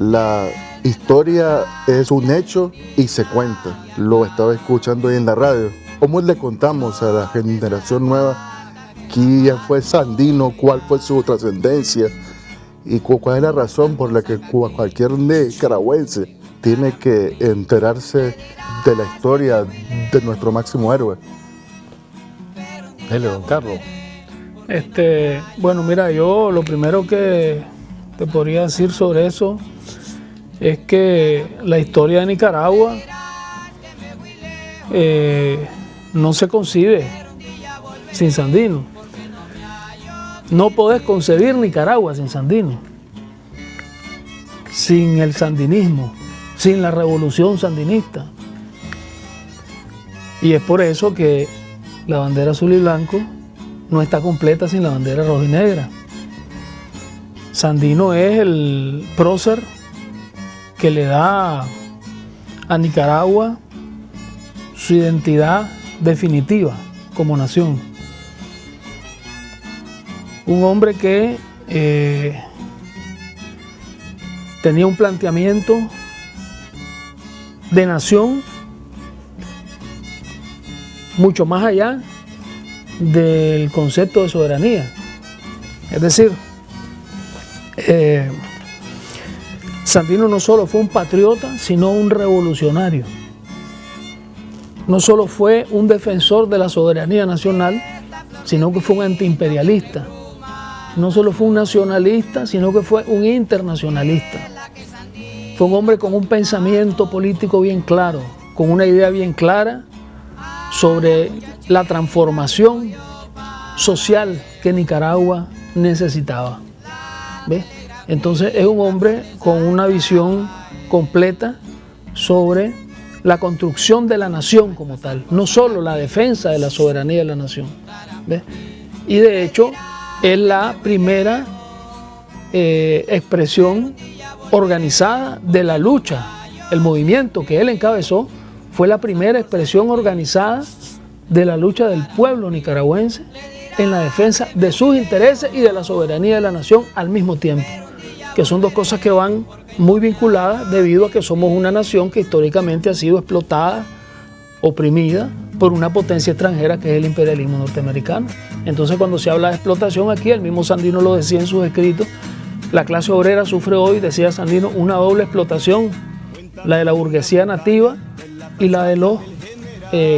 La historia es un hecho y se cuenta. Lo estaba escuchando ahí en la radio. ¿Cómo le contamos a la generación nueva quién fue Sandino, cuál fue su trascendencia y cuál es la razón por la que cualquier nicaragüense tiene que enterarse de la historia de nuestro máximo héroe? Dele, don Carlos. Bueno, mira, yo lo primero que te podría decir sobre eso es que la historia de Nicaragua no se concibe sin Sandino. No podés concebir Nicaragua sin Sandino, sin el sandinismo, sin la revolución sandinista. Y es por eso que la bandera azul y blanco no está completa sin la bandera roja y negra. Sandino es el prócer que le da a Nicaragua su identidad definitiva como nación. Un hombre que tenía un planteamiento de nación mucho más allá del concepto de soberanía. Es decir, Sandino no solo fue un patriota, sino un revolucionario. No solo fue un defensor de la soberanía nacional, sino que fue un antiimperialista. No solo fue un nacionalista, sino que fue un internacionalista. Fue un hombre con un pensamiento político bien claro, con una idea bien clara sobre la transformación social que Nicaragua necesitaba. ¿Ves? Entonces es un hombre con una visión completa sobre la construcción de la nación como tal, no solo la defensa de la soberanía de la nación. ¿Ves? Y de hecho es la primera expresión organizada de la lucha. El movimiento que él encabezó fue la primera expresión organizada de la lucha del pueblo nicaragüense en la defensa de sus intereses y de la soberanía de la nación al mismo tiempo, que son dos cosas que van muy vinculadas debido a que somos una nación que históricamente ha sido explotada, oprimida por una potencia extranjera que es el imperialismo norteamericano. Entonces cuando se habla de explotación aquí, el mismo Sandino lo decía en sus escritos, la clase obrera sufre hoy, decía Sandino, una doble explotación, la de la burguesía nativa y la de los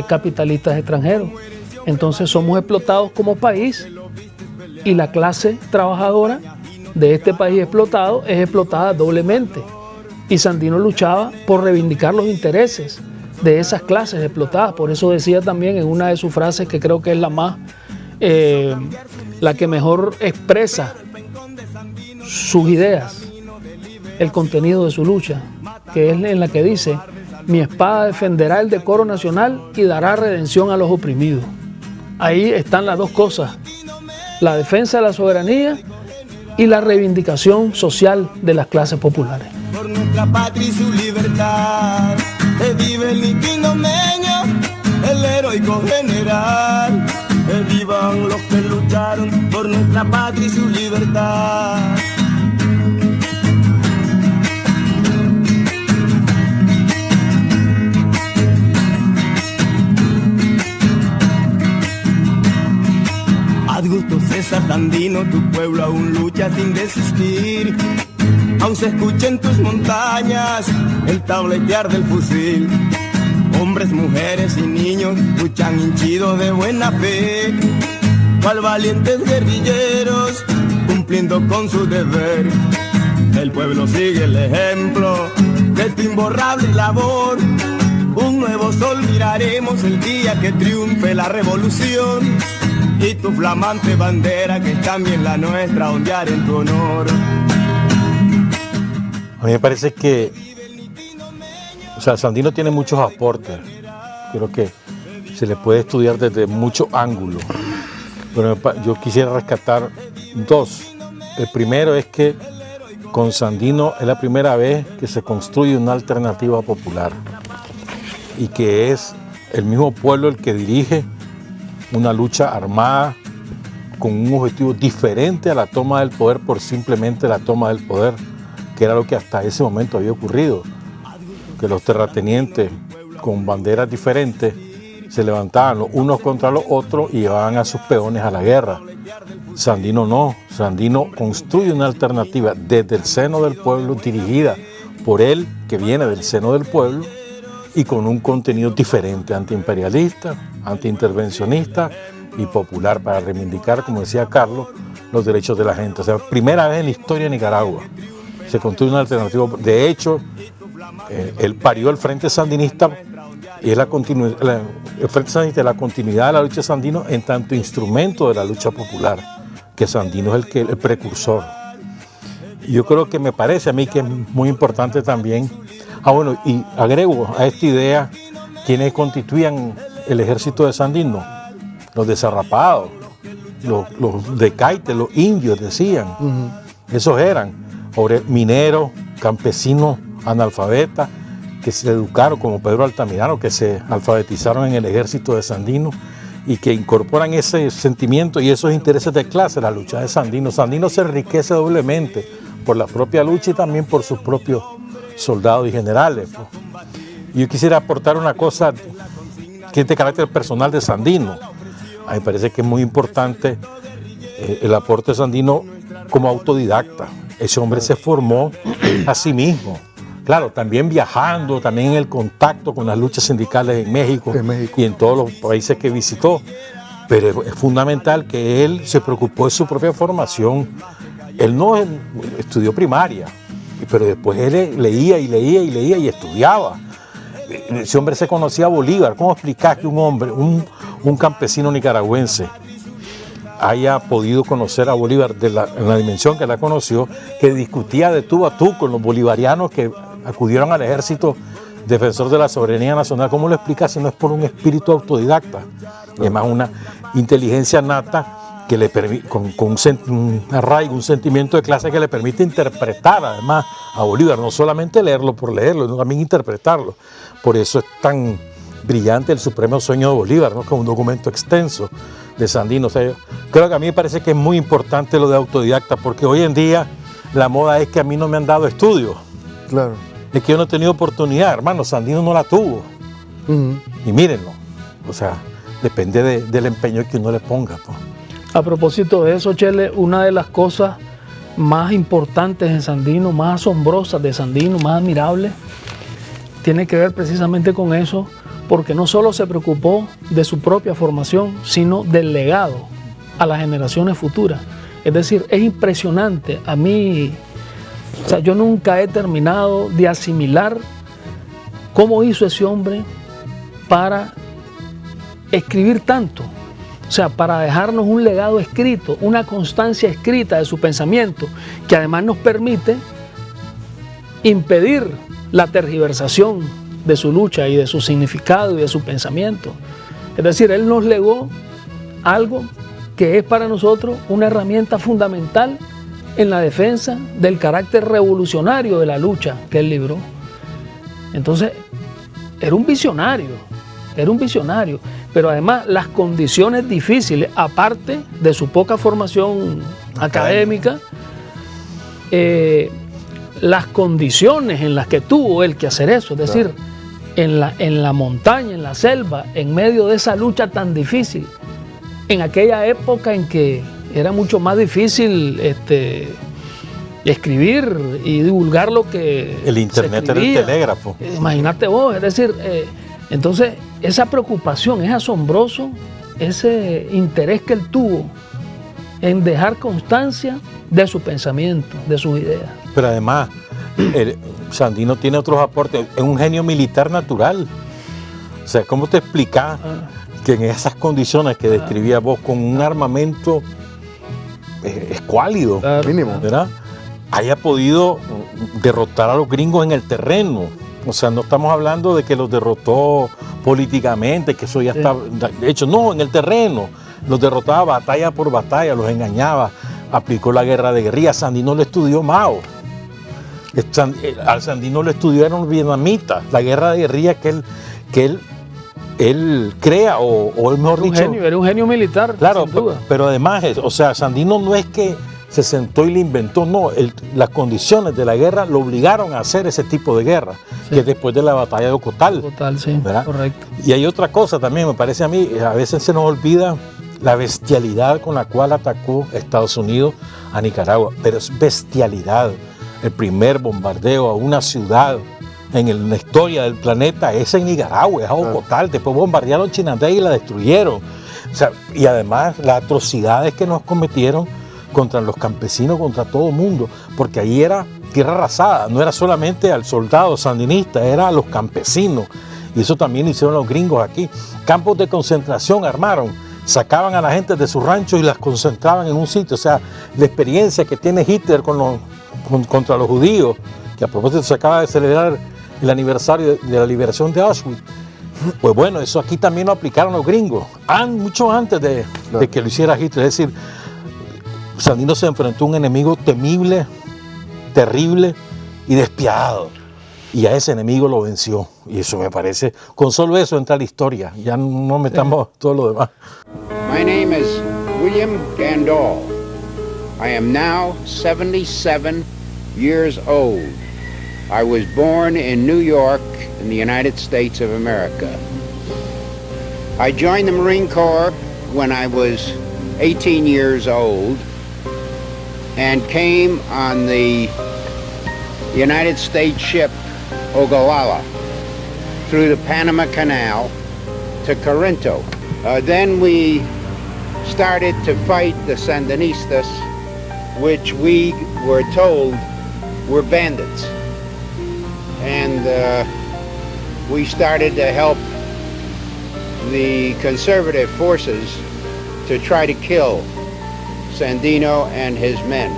capitalistas extranjeros. Entonces somos explotados como país y la clase trabajadora de este país explotado es explotada doblemente. Y Sandino luchaba por reivindicar los intereses de esas clases explotadas. Por eso decía también en una de sus frases, que creo que es la que mejor expresa sus ideas, el contenido de su lucha, que es en la que dice: mi espada defenderá el decoro nacional y dará redención a los oprimidos. Ahí están las dos cosas, la defensa de la soberanía y la reivindicación social de las clases populares. Por nuestra patria y su libertad, que vive el niquinomeño, el heroico general, que vivan los que lucharon por nuestra patria y su libertad. Haz gusto, César Sandino, tu pueblo aún lucha sin desistir. Aún se escucha en tus montañas el tabletear del fusil. Hombres, mujeres y niños luchan hinchidos de buena fe, cual valientes guerrilleros cumpliendo con su deber. El pueblo sigue el ejemplo de tu imborrable labor. Un nuevo sol miraremos el día que triunfe la revolución, y tu flamante bandera, que es también la nuestra, ondear en tu honor. A mí me parece que Sandino tiene muchos aportes. Creo que se le puede estudiar desde muchos ángulos. Pero yo quisiera rescatar dos. El primero es que con Sandino es la primera vez que se construye una alternativa popular y que es el mismo pueblo el que dirige una lucha armada con un objetivo diferente a la toma del poder por simplemente la toma del poder, que era lo que hasta ese momento había ocurrido, que los terratenientes con banderas diferentes se levantaban los unos contra los otros y llevaban a sus peones a la guerra. Sandino no, Sandino construye una alternativa desde el seno del pueblo, dirigida por él, que viene del seno del pueblo, y con un contenido diferente, antiimperialista, antiintervencionista y popular, para reivindicar, como decía Carlos, los derechos de la gente. O sea, primera vez en la historia de Nicaragua se construye una alternativa. De hecho, él parió el Frente Sandinista, y es el Frente Sandinista es la continuidad de la lucha sandino en tanto instrumento de la lucha popular, que Sandino es el precursor. Y yo creo que me parece a mí que es muy importante también. Bueno, y agrego a esta idea quienes constituían el ejército de Sandino: los desarrapados, los decaites, los indios, decían. Esos eran mineros, campesinos, analfabetas, que se educaron, como Pedro Altamirano, que se alfabetizaron en el ejército de Sandino y que incorporan ese sentimiento y esos intereses de clase a la lucha de Sandino. Sandino se enriquece doblemente por la propia lucha y también por sus propios soldados y generales. Yo quisiera aportar una cosa que es de carácter personal de Sandino. A mí me parece que es muy importante el aporte de Sandino como autodidacta. Ese hombre se formó a sí mismo. Claro, también viajando, también en el contacto con las luchas sindicales en México y en todos los países que visitó. Pero es fundamental que él se preocupó de su propia formación. Él no estudió primaria, pero después él leía y estudiaba. Ese hombre se conocía a Bolívar. ¿Cómo explicar que un hombre, un campesino nicaragüense, haya podido conocer a Bolívar en la dimensión que la conoció, que discutía de tú a tú con los bolivarianos que acudieron al ejército defensor de la soberanía nacional? ¿Cómo lo explica si no es por un espíritu autodidacta? Y además una inteligencia nata que le permite, con un arraigo, un sentimiento de clase que le permite interpretar además a Bolívar, no solamente leerlo por leerlo, sino también interpretarlo. Por eso es tan brillante el Supremo Sueño de Bolívar, ¿no? Que es un documento extenso de Sandino. O sea, yo creo que a mí me parece que es muy importante lo de autodidacta, porque hoy en día la moda es que a mí no me han dado estudios. Claro. Es que yo no he tenido oportunidad, hermano. Sandino no la tuvo. Y mírenlo. O sea, depende del empeño que uno le ponga, pues. A propósito de eso, Chele, una de las cosas más importantes en Sandino, más asombrosas de Sandino, más admirables, tiene que ver precisamente con eso, porque no solo se preocupó de su propia formación, sino del legado a las generaciones futuras. Es decir, es impresionante. A mí, o sea, yo nunca he terminado de asimilar cómo hizo ese hombre para escribir tanto. O sea, para dejarnos un legado escrito, una constancia escrita de su pensamiento, que además nos permite impedir la tergiversación de su lucha y de su significado y de su pensamiento. Es decir, él nos legó algo que es para nosotros una herramienta fundamental en la defensa del carácter revolucionario de la lucha que él libró. Entonces, era un visionario, pero además las condiciones difíciles, aparte de su poca formación académica, las condiciones en las que tuvo él que hacer eso, es decir, en la montaña, en la selva, en medio de esa lucha tan difícil, en aquella época en que era mucho más difícil escribir y divulgar lo que el internet era el telégrafo. Imagínate vos, es decir, entonces esa preocupación, es asombroso ese interés que él tuvo en dejar constancia de su pensamiento, de sus ideas. Pero además, Sandino tiene otros aportes, es un genio militar natural. O sea, ¿cómo te explicás que en esas condiciones que describías vos, con un armamento escuálido, mínimo, ¿verdad?, haya podido derrotar a los gringos en el terreno? O sea, no estamos hablando de que los derrotó políticamente, que eso ya está... De hecho, no, en el terreno. Los derrotaba batalla por batalla, los engañaba, aplicó la guerra de guerrilla. Sandino lo estudió Mao. Al Sandino lo estudiaron los vietnamitas, la guerra de guerrilla que él crea, o mejor dicho... Era un genio militar, claro, sin duda. Pero además, o sea, Sandino no es que se sentó y le inventó, no, las condiciones de la guerra lo obligaron a hacer ese tipo de guerra, sí, que después de la batalla de Ocotal. Ocotal, sí, ¿verdad? Correcto. Y hay otra cosa también, me parece a mí, a veces se nos olvida la bestialidad con la cual atacó Estados Unidos a Nicaragua, pero es bestialidad. El primer bombardeo a una ciudad en la historia del planeta es en Nicaragua, es a Ocotal, después bombardearon Chinandega y la destruyeron. O sea, y además las atrocidades que nos cometieron contra los campesinos, contra todo el mundo, porque ahí era tierra arrasada, no era solamente al soldado sandinista, era a los campesinos, y eso también hicieron los gringos aquí. Campos de concentración armaron, sacaban a la gente de sus ranchos y las concentraban en un sitio. O sea, la experiencia que tiene Hitler contra los judíos, que a propósito se acaba de celebrar el aniversario de la liberación de Auschwitz, pues bueno, eso aquí también lo aplicaron los gringos, mucho antes de que lo hiciera Hitler. Es decir, Sandino se enfrentó a un enemigo temible, terrible y despiadado, y a ese enemigo lo venció, y eso me parece, con solo eso entra la historia, ya no metamos todo lo demás. My name is William Gandol. I am now 77 years old. I was born in New York in the United States of America. I joined the Marine Corps when I was 18 years old and came on the United States ship Ogallala through the Panama Canal to Corinto. Then we started to fight the Sandinistas, which we were told were bandits. And we started to help the conservative forces to try to kill Sandino and his men.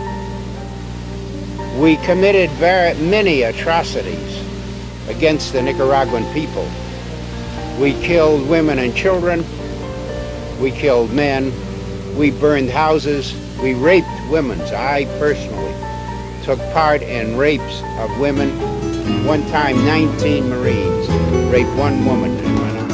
We committed many atrocities against the Nicaraguan people. We killed women and children, we killed men, we burned houses, we raped women. I personally took part in rapes of women. One time 19 Marines raped one woman and went on.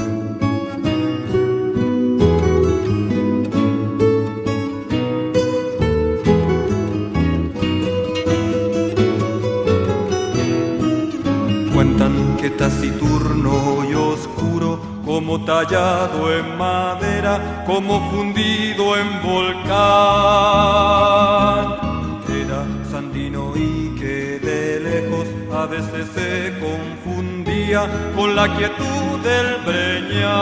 Cuentan que taciturno y oscuro, como tallado en madera, como fundido en volcán, era Sandino y que de lejos a veces se confundía con la quietud del Breñal.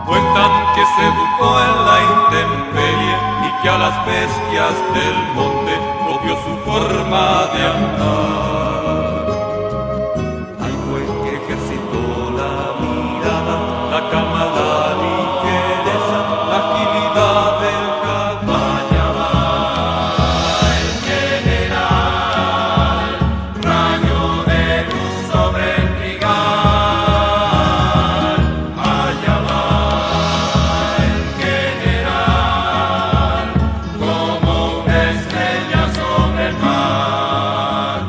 Cuentan que se educó en la intemperie y que a las bestias del monte copió su forma de andar. La calma, la ligereza, la agilidad del allá va el general, rayo de luz sobre el trigal. Allá va el general, como una estrella sobre el mar.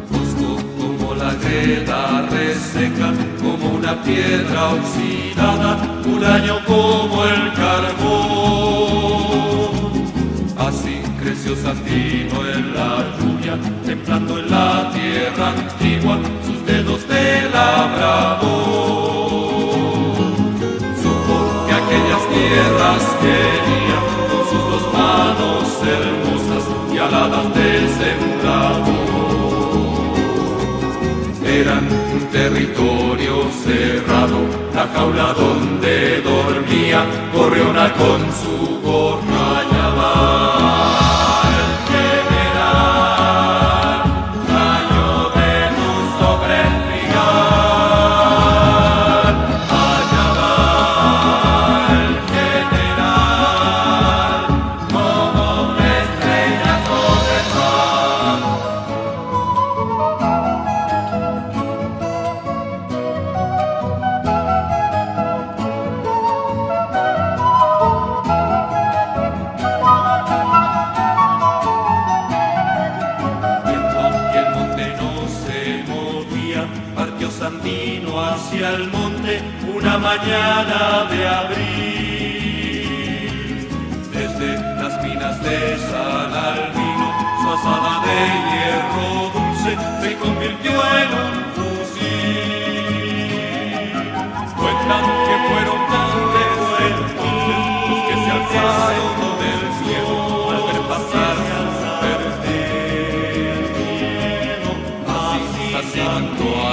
Fosco como la greda reseca, como una piedra oxidada, huraño como el carbón. Así creció Sandino en la lluvia, templando en la tierra antigua sus dedos de labrador. Supo que aquellas tierras quería con sus dos manos hermosas y aladas del sembrador. Eran un territorio cerrado, la jaula donde dormía Gorriona con su gorra. Allá va el general, rayo de luz sobre el trigal. Allá va el general, como una estrella sobre el mar. Sandino hacia el monte una mañana de abril. Desde las Mientras de sal al vino, su asada de hierro dulce se convirtió en un fusil. Cuentan que fueron grandes entonces los que se alzaron del cielo al ver pasar su perdido. Así a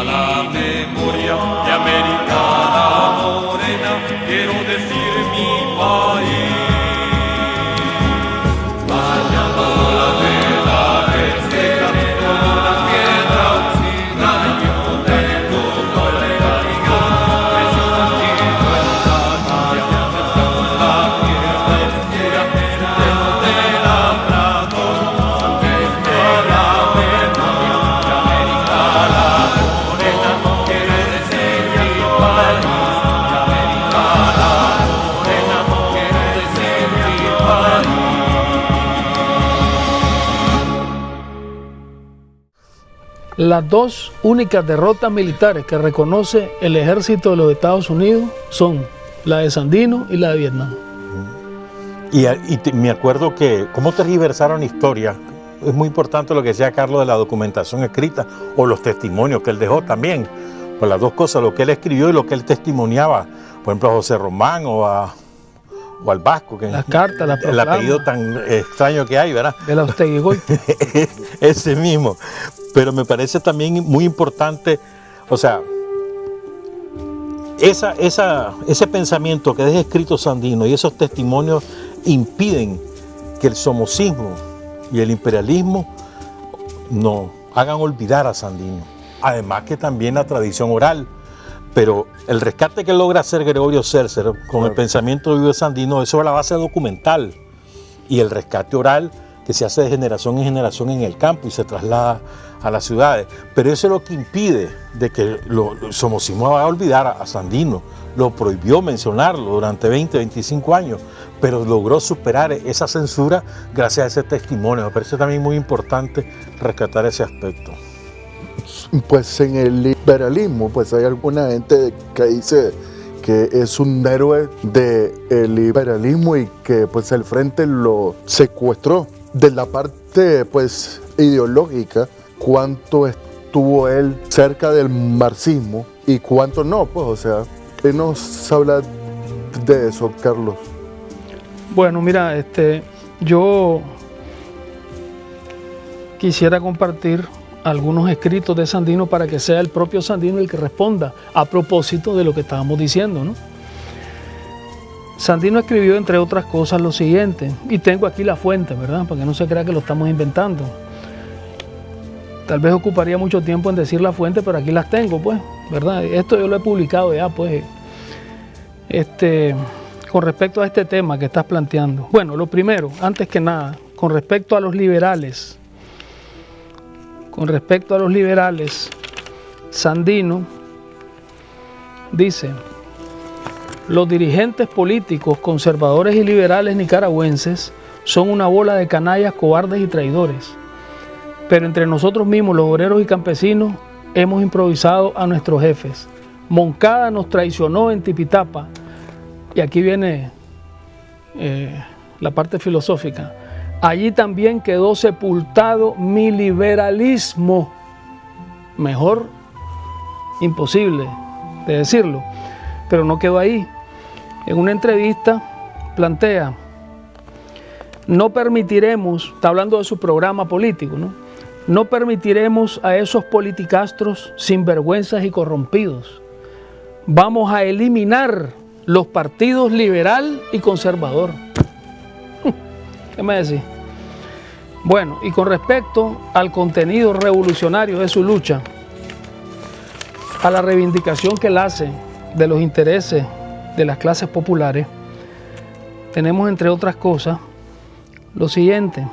la memoria de América la morena, quiero decir mi país. Las dos únicas derrotas militares que reconoce el ejército de los Estados Unidos son la de Sandino y la de Vietnam. Me acuerdo que cómo tergiversaron historia. Es muy importante lo que decía Carlos de la documentación escrita o los testimonios que él dejó también. Pues las dos cosas, lo que él escribió y lo que él testimoniaba. Por ejemplo, a José Román o al Vasco. Que las cartas, las el apellido tan extraño que hay, ¿verdad? De la Usteguigoite. Ese mismo. Pero me parece también muy importante, o sea, ese pensamiento que deja escrito Sandino y esos testimonios impiden que el somocismo y el imperialismo no hagan olvidar a Sandino. Además que también la tradición oral. Pero el rescate que logra hacer Gregorio Cercer con el pensamiento vivo de Sandino es sobre la base documental. Y el rescate oral que se hace de generación en generación en el campo y se traslada a las ciudades. Pero eso es lo que impide de que el somocismo vaya a olvidar a Sandino. Lo prohibió mencionarlo durante 20, 25 años, pero logró superar esa censura gracias a ese testimonio. Me parece también muy importante rescatar ese aspecto. Pues en el liberalismo, pues hay alguna gente que dice que es un héroe del liberalismo y que pues el Frente lo secuestró. De la parte pues ideológica, cuánto estuvo él cerca del marxismo y cuánto no, pues o sea, ¿qué nos habla de eso, Carlos? Bueno, mira, yo quisiera compartir algunos escritos de Sandino para que sea el propio Sandino el que responda a propósito de lo que estábamos diciendo, ¿no? Sandino escribió, entre otras cosas, lo siguiente, y tengo aquí la fuente, ¿verdad? Para que no se crea que lo estamos inventando. Tal vez ocuparía mucho tiempo en decir la fuente, pero aquí las tengo, pues, ¿verdad? Esto yo lo he publicado ya, pues, con respecto a este tema que estás planteando. Bueno, lo primero, antes que nada, con respecto a los liberales, Sandino dice: los dirigentes políticos, conservadores y liberales nicaragüenses son una bola de canallas, cobardes y traidores. Pero entre nosotros mismos, los obreros y campesinos, hemos improvisado a nuestros jefes. Moncada nos traicionó en Tipitapa. Y aquí viene la parte filosófica. Allí también quedó sepultado mi liberalismo. Mejor imposible de decirlo, pero no quedó ahí. En una entrevista plantea: no permitiremos, está hablando de su programa político, ¿no? No permitiremos a esos politicastros sinvergüenzas y corrompidos. Vamos a eliminar los partidos liberal y conservador. ¿Qué me decís? Bueno, y con respecto al contenido revolucionario de su lucha, a la reivindicación que él hace de los intereses de las clases populares, tenemos, entre otras cosas, lo siguiente.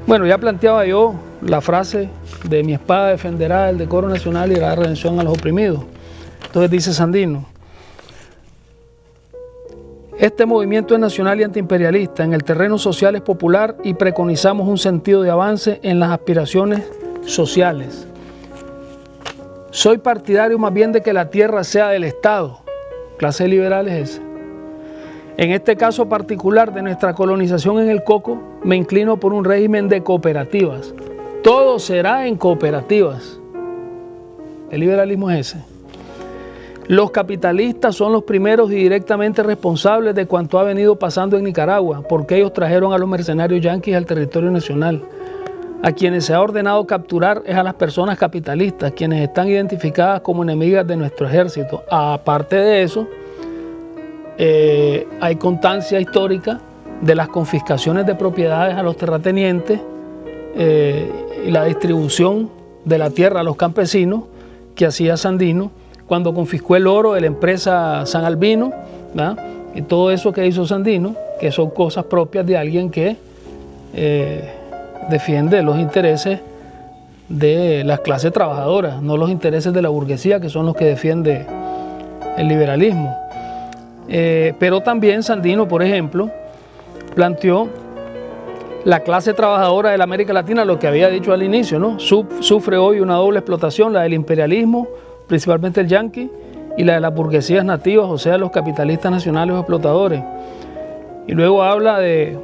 Bueno, ya planteaba yo la frase de mi espada defenderá el decoro nacional y la redención a los oprimidos. Entonces dice Sandino: este movimiento es nacional y antiimperialista, en el terreno social es popular y preconizamos un sentido de avance en las aspiraciones sociales. Soy partidario más bien de que la tierra sea del Estado. clase liberal es ese. En este caso particular de nuestra colonización en el coco, me inclino por un régimen de cooperativas. Todo será en cooperativas. El liberalismo es ese. Los capitalistas son los primeros y directamente responsables de cuanto ha venido pasando en Nicaragua, porque ellos trajeron a los mercenarios yanquis al territorio nacional. A quienes se ha ordenado capturar es a las personas capitalistas, quienes están identificadas como enemigas de nuestro ejército. Aparte de eso, hay constancia histórica de las confiscaciones de propiedades a los terratenientes y la distribución de la tierra a los campesinos que hacía Sandino cuando confiscó el oro de la empresa San Albino, ¿verdad? Y todo eso que hizo Sandino, que son cosas propias de alguien que defiende los intereses de las clases trabajadoras, no los intereses de la burguesía, que son los que defiende el liberalismo. Pero también Sandino, por ejemplo, planteó la clase trabajadora de la América Latina, lo que había dicho al inicio, ¿no? Sufre hoy una doble explotación, la del imperialismo, principalmente el yanqui, y la de las burguesías nativas, o sea, los capitalistas nacionales o explotadores. Y luego habla de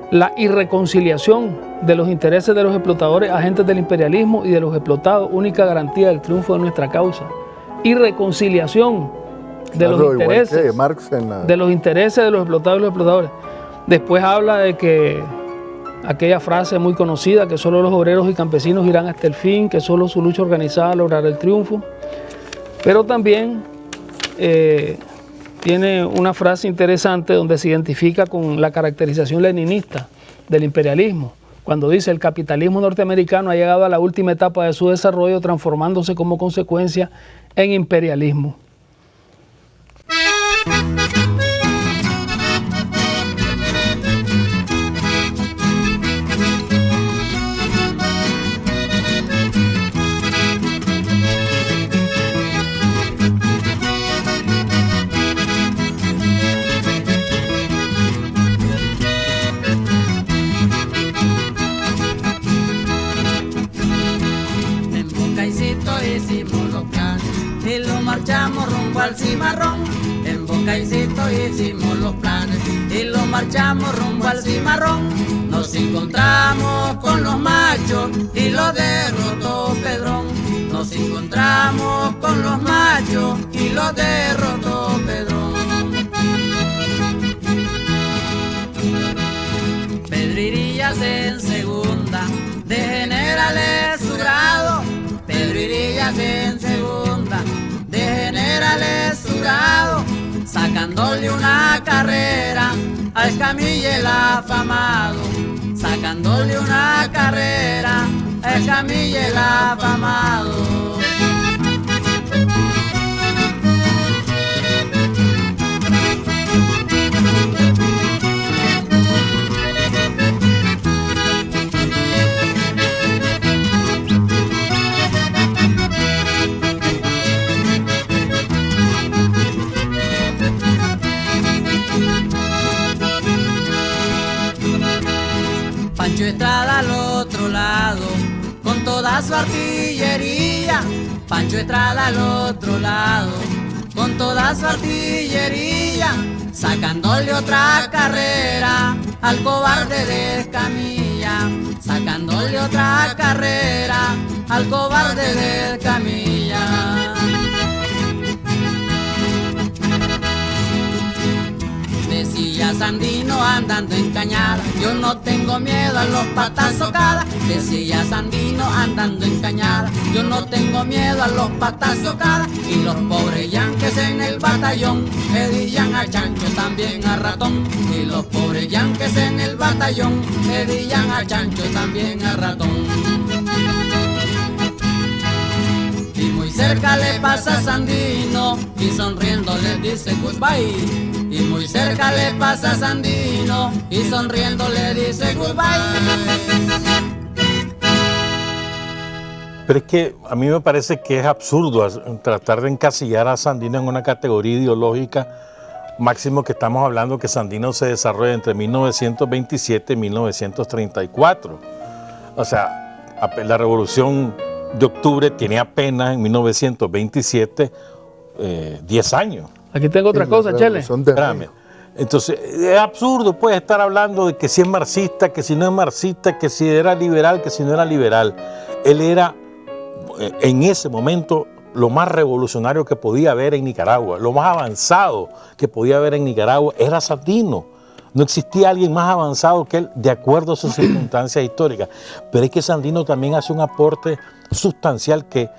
la irreconciliación de los intereses de los explotadores, agentes del imperialismo, y de los explotados, única garantía del triunfo de nuestra causa. Irreconciliación de los intereses de los intereses de los explotados y los explotadores. Después habla de que aquella frase muy conocida, que solo los obreros y campesinos irán hasta el fin, que solo su lucha organizada logrará el triunfo. Pero también tiene una frase interesante donde se identifica con la caracterización leninista del imperialismo, cuando dice: el capitalismo norteamericano ha llegado a la última etapa de su desarrollo, transformándose como consecuencia en imperialismo. Marchamos rumbo al cimarrón, en Bocaicito hicimos los planes y lo marchamos rumbo al cimarrón. Nos encontramos con los machos y lo derrotó Pedrón. Nos encontramos con los machos y lo derrotó Pedrón. Pedro Irías en segunda, de general es su grado. Pedro Irías en segunda, de general es su grado, sacándole una carrera a Escamilla el afamado, sacándole una carrera a Escamilla el afamado. Pancho Estrada al otro lado, con toda su artillería. Pancho Estrada al otro lado, con toda su artillería, sacándole otra carrera al cobarde de Escamilla, sacándole otra carrera al cobarde de Escamilla. Decía Sandino andando en Cañada, yo no tengo miedo a los patas socadas. Decía Sandino andando en Cañada, yo no tengo miedo a los patas socadas. Y los pobres yanques en el batallón hedillan a Chancho, también a Ratón. Y los pobres yanques en el batallón hedillan a Chancho, también a Ratón. Y muy cerca le pasa Sandino y sonriendo le dice goodbye. Y muy cerca le pasa Sandino y sonriendo le dice goodbye. Pero es que a mí me parece que es absurdo tratar de encasillar a Sandino en una categoría ideológica, máximo que estamos hablando que Sandino se desarrolla entre 1927 y 1934. O sea, la Revolución de Octubre tiene apenas en 1927 10 años. Aquí tengo otra En la cosa, Chele. Revolución de Espérame. Mayo. Entonces, es absurdo pues estar hablando de que si es marxista, que si no es marxista, que si era liberal, que si no era liberal. Él era, en ese momento, lo más revolucionario que podía haber en Nicaragua, lo más avanzado que podía haber en Nicaragua era Sandino. No existía alguien más avanzado que él, de acuerdo a sus circunstancias históricas. Pero es que Sandino también hace un aporte sustancial que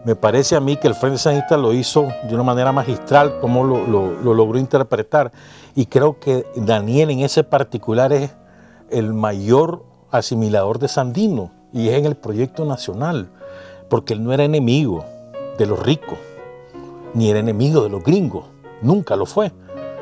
me parece a mí que el Frente Sandinista lo hizo de una manera magistral, como lo logró interpretar. Y creo que Daniel en ese particular es el mayor asimilador de Sandino, y es en el proyecto nacional, porque él no era enemigo de los ricos, ni era enemigo de los gringos, nunca lo fue.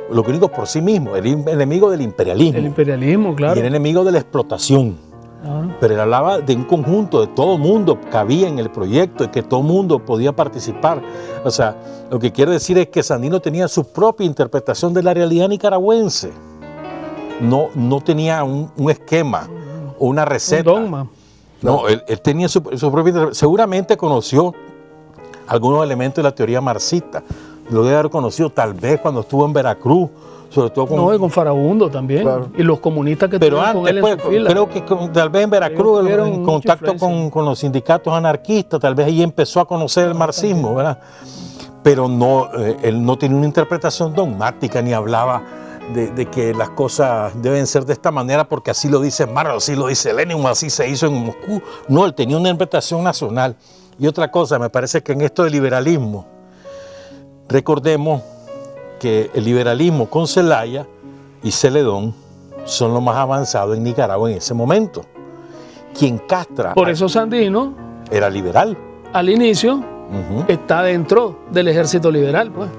Los gringos por sí mismos, era enemigo del imperialismo. El imperialismo, claro. Y era enemigo de la explotación. Claro. Pero él hablaba de un conjunto, de todo mundo cabía en el proyecto, y que todo mundo podía participar. O sea, lo que quiere decir es que Sandino tenía su propia interpretación de la realidad nicaragüense. No tenía un esquema o una receta. Un dogma. No, él tenía su propia interpretación. Seguramente conoció algunos elementos de la teoría marxista. Lo debe haber conocido tal vez cuando estuvo en Veracruz, sobre todo con... No, y con Farabundo también. Claro. Y los comunistas que Pero estuvieron con antes, él pues, en su fila. creo que tal vez en Veracruz, Ellos tuvieron en mucha contacto influencia. con los sindicatos anarquistas, tal vez ahí empezó a conocer el marxismo, ¿verdad? Pero no, él no tenía una interpretación dogmática, ni hablaba de que las cosas deben ser de esta manera porque así lo dice Marx, así lo dice Lenin, así se hizo en Moscú. No, él tenía una interpretación nacional. Y otra cosa, me parece que en esto del liberalismo, recordemos que el liberalismo con Zelaya y Celedón son los más avanzados en Nicaragua en ese momento. Quien castra Por eso Sandino, era liberal. al inicio, Ujú. está dentro del ejército liberal, pues.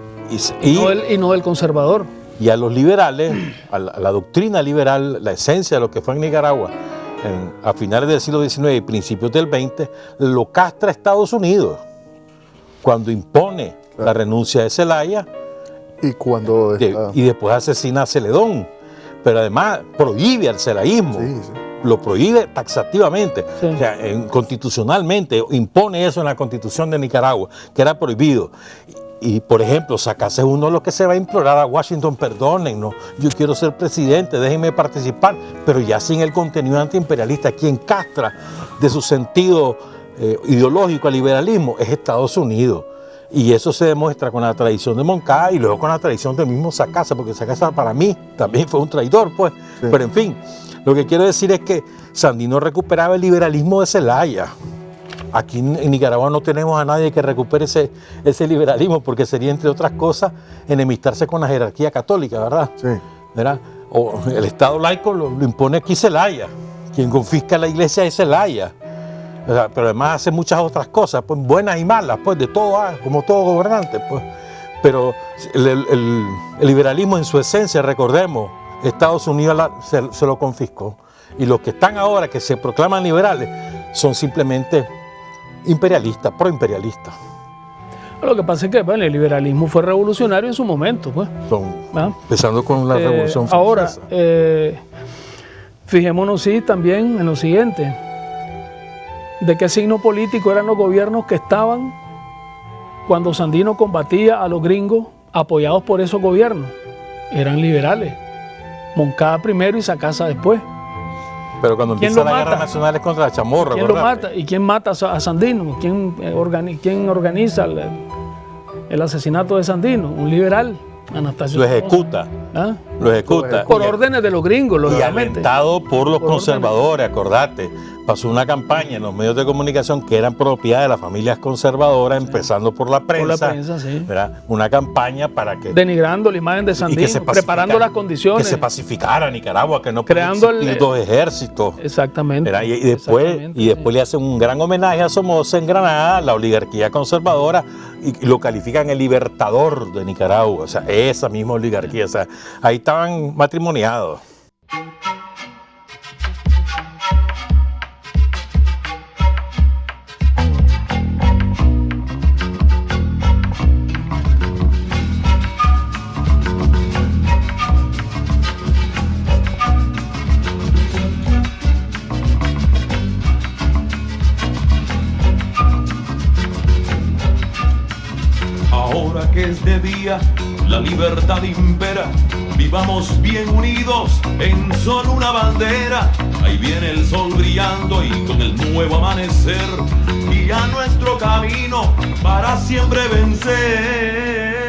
Y no del conservador. Y a los liberales, a la doctrina liberal, la esencia de lo que fue en Nicaragua, a finales del siglo XIX y principios del XX, lo castra Estados Unidos cuando impone la renuncia de Zelaya Y cuando y después asesina a Celedón. Pero además prohíbe al celaísmo. Sí, sí. Lo prohíbe taxativamente, Sí. o sea, constitucionalmente, impone eso en la Constitución de Nicaragua, que era prohibido. Y, por ejemplo, Sacasa es uno de los que se va a implorar a Washington, perdónennos, yo quiero ser presidente, déjenme participar, pero ya sin el contenido antiimperialista. Quien castra de su sentido ideológico al liberalismo es Estados Unidos. Y eso se demuestra con la tradición de Moncada y luego con la tradición del mismo Sacasa, porque Sacasa para mí también fue un traidor, pues. Sí. Pero en fin, lo que quiero decir es que Sandino recuperaba el liberalismo de Zelaya. Aquí en Nicaragua no tenemos a nadie que recupere ese liberalismo, porque sería, entre otras cosas, enemistarse con la jerarquía católica, ¿verdad? Sí. ¿Verdad? O el Estado laico lo impone aquí Zelaya. Quien confisca la iglesia es Zelaya. O sea, pero además hace muchas otras cosas, pues buenas y malas, pues de todo, como todo gobernante, pues. Pero el liberalismo en su esencia, recordemos, Estados Unidos se lo confiscó. Y los que están ahora, que se proclaman liberales, son simplemente imperialistas, proimperialistas. Lo que pasa es que bueno, el liberalismo fue revolucionario en su momento, pues. Empezando con la Revolución Ahora, Francesa. fijémonos sí también en lo siguiente. ¿De qué signo político eran los gobiernos que estaban cuando Sandino combatía a los gringos apoyados por esos gobiernos? Eran liberales. Moncada primero y Sacasa después. Pero cuando ¿quién empieza lo la guerra mata? nacional es contra la chamorra, ¿Quién lo ¿verdad? mata? ¿Y quién mata a Sandino? ¿Quién organiza el asesinato de Sandino? Un liberal, Anastasio Lo Somoza. ejecuta, ¿Ah? lo ejecuta. Por órdenes de los gringos, Y lógicamente. alentado por los Por conservadores, acordate. Pasó una campaña en los medios de comunicación que eran propiedad de las familias conservadoras, empezando por la prensa. Por la prensa, sí. ¿Verdad? Una campaña para que... Denigrando la imagen de y que Sandino, se preparando pacificara- las condiciones. Que se pacificara Nicaragua, que no Creando podía existir el- dos ejércitos. Exactamente. ¿Verdad? Y Exactamente, después le hacen un gran homenaje a Somoza en Granada, la oligarquía conservadora, y lo califican el libertador de Nicaragua. O sea, esa misma oligarquía. O sea, ahí estaban matrimoniados. Ahora que es de día, la libertad impera. Vivamos bien unidos en solo una bandera. Ahí viene el sol brillando y con el nuevo amanecer guía nuestro camino para siempre vencer.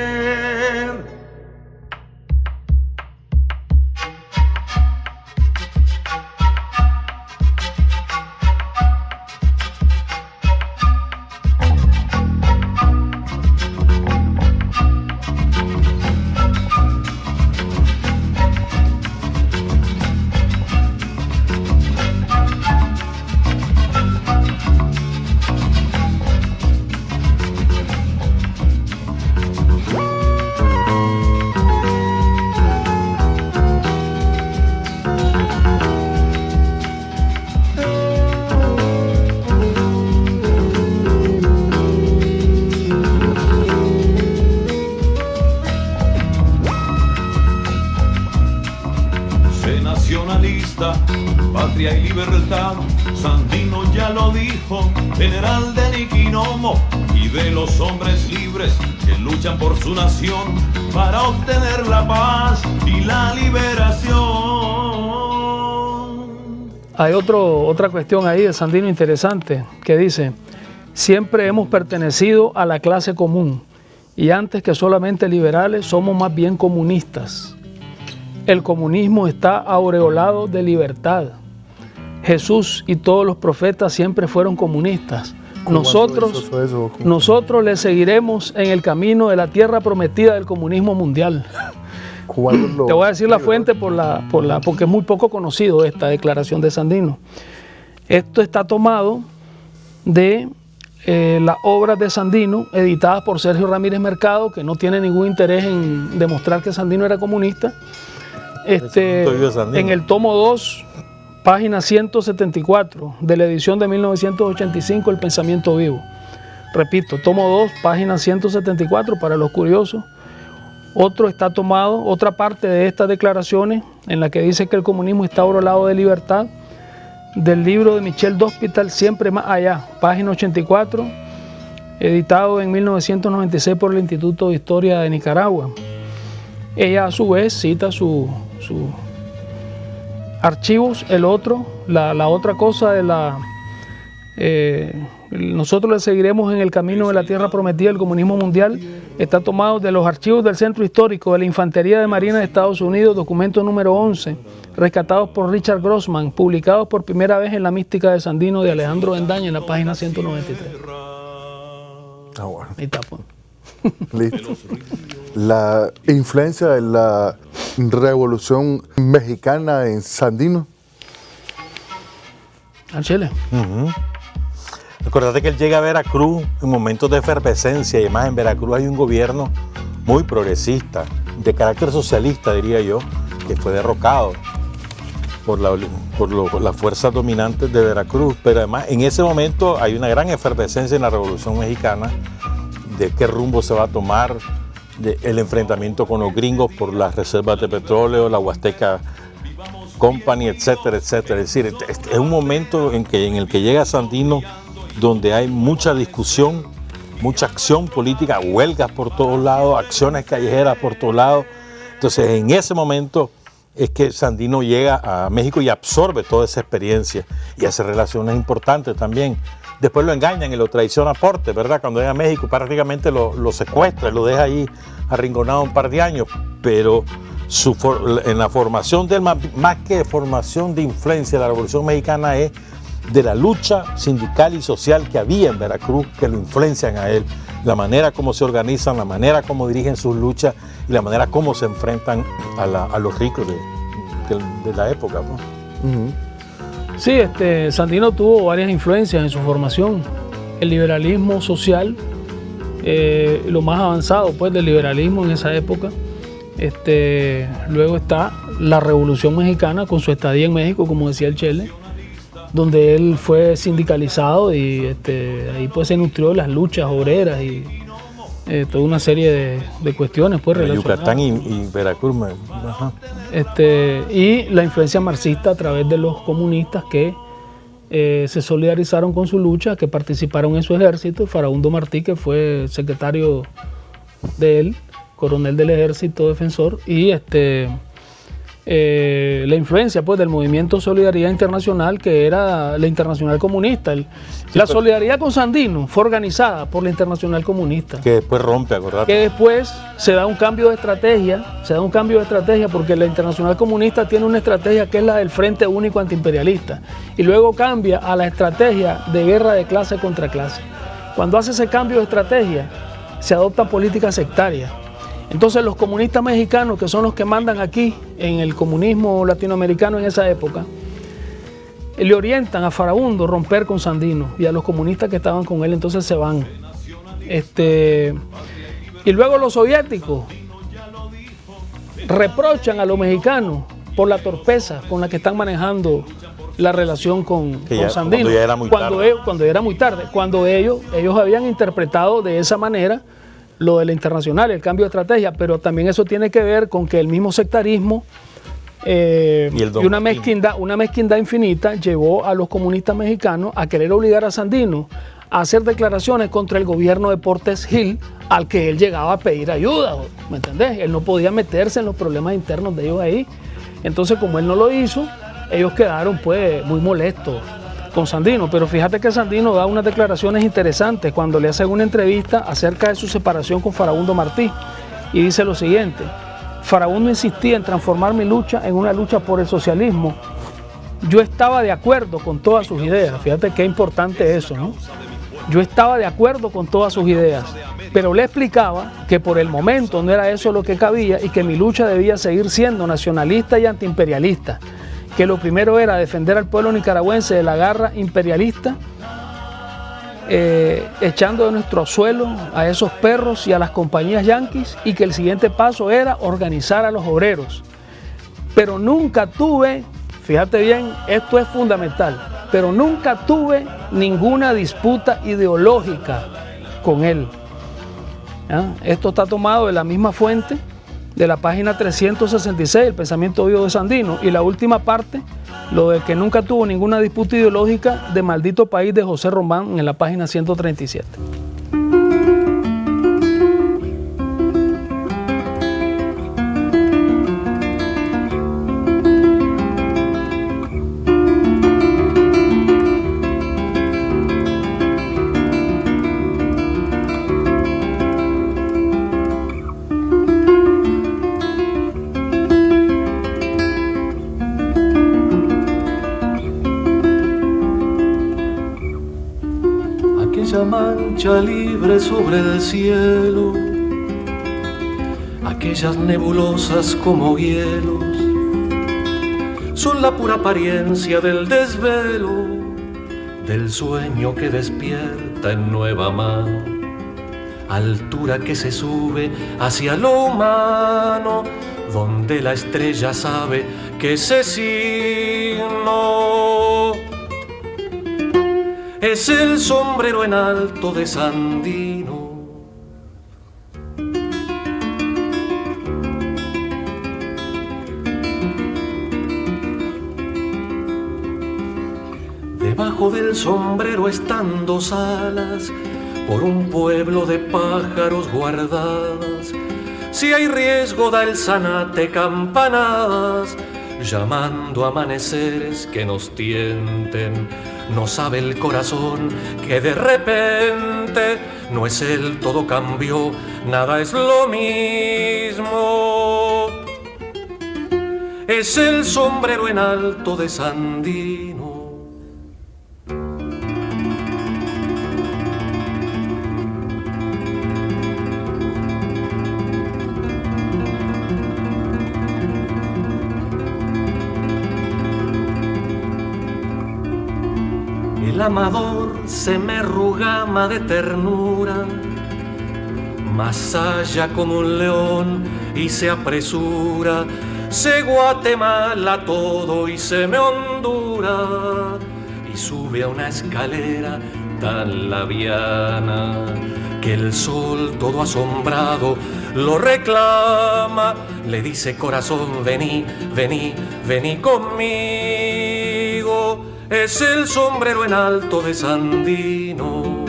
Patria y libertad, Sandino ya lo dijo, general de Niquinomo y de los hombres libres que luchan por su nación para obtener la paz y la liberación. Hay otra cuestión ahí de Sandino interesante que dice: siempre hemos pertenecido a la clase común y antes que solamente liberales somos más bien comunistas. El comunismo está aureolado de libertad. Jesús y todos los profetas siempre fueron comunistas. Nosotros le seguiremos en el camino de la tierra prometida del comunismo mundial. Te voy a decir la fuente porque es muy poco conocido esta declaración de Sandino. Esto está tomado de las obras de Sandino, editadas por Sergio Ramírez Mercado, que no tiene ningún interés en demostrar que Sandino era comunista. En el tomo 2, página 174 de la edición de 1985, El Pensamiento Vivo. Repito, tomo 2, página 174 para los curiosos. Otra parte de estas declaraciones en la que dice que el comunismo está aureolado de libertad, del libro de Michel d'Hospital, Siempre más allá, página 84, editado en 1996 por el Instituto de Historia de Nicaragua. Ella a su vez cita sus archivos. La otra cosa de nosotros le seguiremos en el camino de la tierra prometida del comunismo mundial, está tomado de los archivos del Centro Histórico de la Infantería de Marina de Estados Unidos, documento número 11, rescatados por Richard Grossman, publicados por primera vez en La mística de Sandino de Alejandro Bendaña, en la página 193. Ah, bueno. Ahí está, pues. Listo. La influencia de la Revolución Mexicana en Sandino. Chile. Acuérdate que él llega a Veracruz en momentos de efervescencia y además en Veracruz hay un gobierno muy progresista, de carácter socialista diría yo, que fue derrocado por las fuerzas dominantes de Veracruz, pero además en ese momento hay una gran efervescencia en la Revolución Mexicana de qué rumbo se va a tomar, el enfrentamiento con los gringos por las reservas de petróleo, la Huasteca Company, etcétera, etcétera. Es decir, es un momento en el que llega Sandino donde hay mucha discusión, mucha acción política, huelgas por todos lados, acciones callejeras por todos lados. Entonces, en ese momento es que Sandino llega a México y absorbe toda esa experiencia y hace relaciones importantes también. Después lo engañan y lo traiciona a Portes, ¿verdad? Cuando llega a México prácticamente lo secuestra, lo deja ahí arrinconado un par de años, pero en la formación de él, más que formación de influencia de la Revolución Mexicana, es de la lucha sindical y social que había en Veracruz, que lo influencian a él, la manera como se organizan, la manera como dirigen sus luchas y la manera como se enfrentan a los ricos de la época, ¿no? Sí, Sandino tuvo varias influencias en su formación. El liberalismo social, lo más avanzado pues del liberalismo en esa época. Luego está la Revolución Mexicana con su estadía en México, como decía el Chele, donde él fue sindicalizado y ahí pues se nutrió de las luchas obreras y toda una serie de cuestiones pues relacionadas. Yucatán y Veracruz. Ajá. Y la influencia marxista a través de los comunistas que se solidarizaron con su lucha, que participaron en su ejército. Farabundo Martí, que fue secretario de él, coronel del ejército defensor, y la influencia pues del movimiento Solidaridad Internacional, que era la Internacional Comunista. La solidaridad con Sandino fue organizada por la Internacional Comunista. Que después rompe, acordate. Que después se da un cambio de estrategia, porque la Internacional Comunista tiene una estrategia que es la del Frente Único Antiimperialista, y luego cambia a la estrategia de guerra de clase contra clase. Cuando hace ese cambio de estrategia, se adopta política sectaria. Entonces los comunistas mexicanos, que son los que mandan aquí en el comunismo latinoamericano en esa época, le orientan a Farabundo romper con Sandino, y a los comunistas que estaban con él entonces se van. Y luego los soviéticos reprochan a los mexicanos por la torpeza con la que están manejando la relación con Sandino. Cuando ya era muy tarde. Cuando era muy tarde. Cuando ellos habían interpretado de esa manera lo de la Internacional, el cambio de estrategia, pero también eso tiene que ver con que el mismo sectarismo y una mezquindad infinita llevó a los comunistas mexicanos a querer obligar a Sandino a hacer declaraciones contra el gobierno de Portes Gil, al que él llegaba a pedir ayuda, ¿me entendés? Él no podía meterse en los problemas internos de ellos ahí. Entonces, como él no lo hizo, ellos quedaron pues muy molestos con Sandino. Pero fíjate que Sandino da unas declaraciones interesantes cuando le hace una entrevista acerca de su separación con Farabundo Martí, y dice lo siguiente: Farabundo insistía en transformar mi lucha en una lucha por el socialismo. Yo estaba de acuerdo con todas sus ideas. Fíjate qué importante eso, ¿no? Yo estaba de acuerdo con todas sus ideas, pero le explicaba que por el momento no era eso lo que cabía, y que mi lucha debía seguir siendo nacionalista y antiimperialista, que lo primero era defender al pueblo nicaragüense de la garra imperialista, echando de nuestro suelo a esos perros y a las compañías yanquis, y que el siguiente paso era organizar a los obreros. Pero nunca tuve, fíjate bien, esto es fundamental, pero nunca tuve ninguna disputa ideológica con él. ¿Ya? Esto está tomado de la misma fuente, de la página 366, el pensamiento vivo de Sandino, y la última parte, lo de que nunca tuvo ninguna disputa ideológica, de Maldito País, de José Román, en la página 137. Mancha libre sobre el cielo, aquellas nebulosas como hielos, son la pura apariencia del desvelo, del sueño que despierta en nueva mano, altura que se sube hacia lo humano, donde la estrella sabe que ese signo es el sombrero en alto de Sandino. Debajo del sombrero están dos alas, por un pueblo de pájaros guardadas. Si hay riesgo da el zanate campanadas, llamando a amaneceres que nos tienten. No sabe el corazón que de repente no es el todo cambió, nada es lo mismo. Es el sombrero en alto de Sandino. El amador se me rugama de ternura, más allá como un león y se apresura, se Guatemala todo y se me hondura, y sube a una escalera tan labiana que el sol todo asombrado lo reclama, le dice corazón vení, vení, vení conmigo. Es el sombrero en alto de Sandino.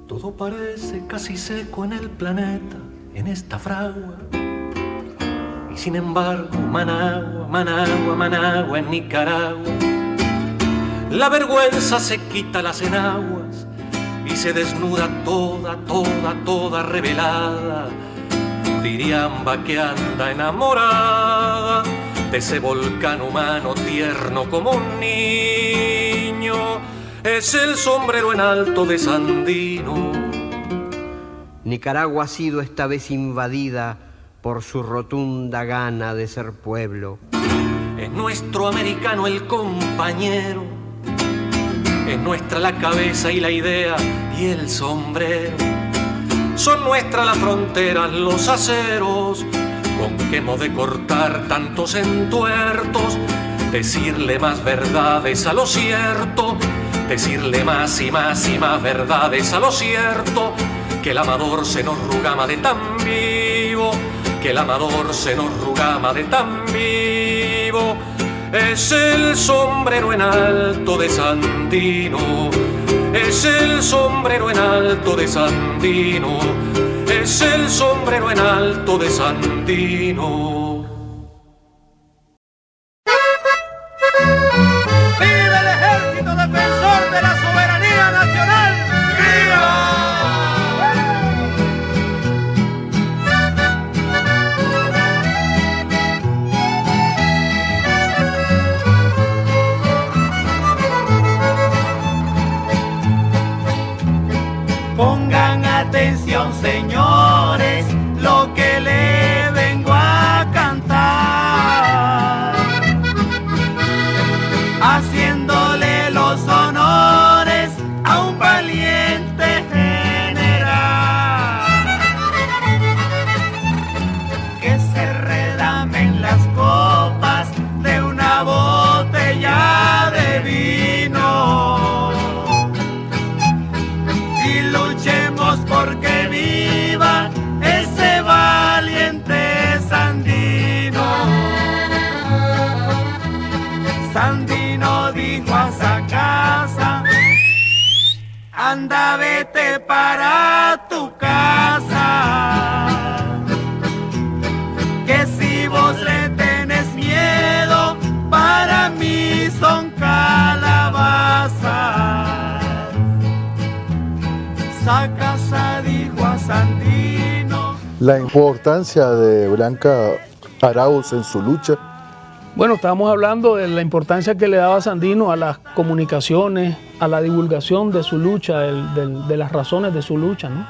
Todo parece casi seco en el planeta, en esta fragua. Y sin embargo, Managua, Managua, Managua en Nicaragua. La vergüenza se quita las enaguas y se desnuda toda, toda, toda revelada. Diriamba que anda enamorada de ese volcán humano tierno como un niño. Es el sombrero en alto de Sandino. Nicaragua ha sido esta vez invadida por su rotunda gana de ser pueblo. Es nuestro americano el compañero, es nuestra la cabeza y la idea y el sombrero. Son nuestras las fronteras, los aceros, con que hemos de cortar tantos entuertos. Decirle más verdades a lo cierto, decirle más y más y más verdades a lo cierto. Que el amador se nos rugama de tan vivo, que el amador se nos rugama de tan vivo. Es el sombrero en alto de Sandino, es el sombrero en alto de Sandino, es el sombrero en alto de Sandino. ¡Viva el ejército defensor de la soberanía nacional! ¡Viva! Pongan atención, señores, lo que le vengo a cantar, haciéndole los honores a un valiente general, que se redamen las copas de una botella de vino. Luchemos porque viva ese valiente Sandino. Sandino dijo a esa casa: anda, vete para tu casa, que si vos le tenés miedo, para mí son calabazas. Esa casa dijo a Sandino. La importancia de Blanca Arauz en su lucha. Bueno, estábamos hablando de la importancia que le daba Sandino a las comunicaciones, a la divulgación de su lucha, de las razones de su lucha, ¿no?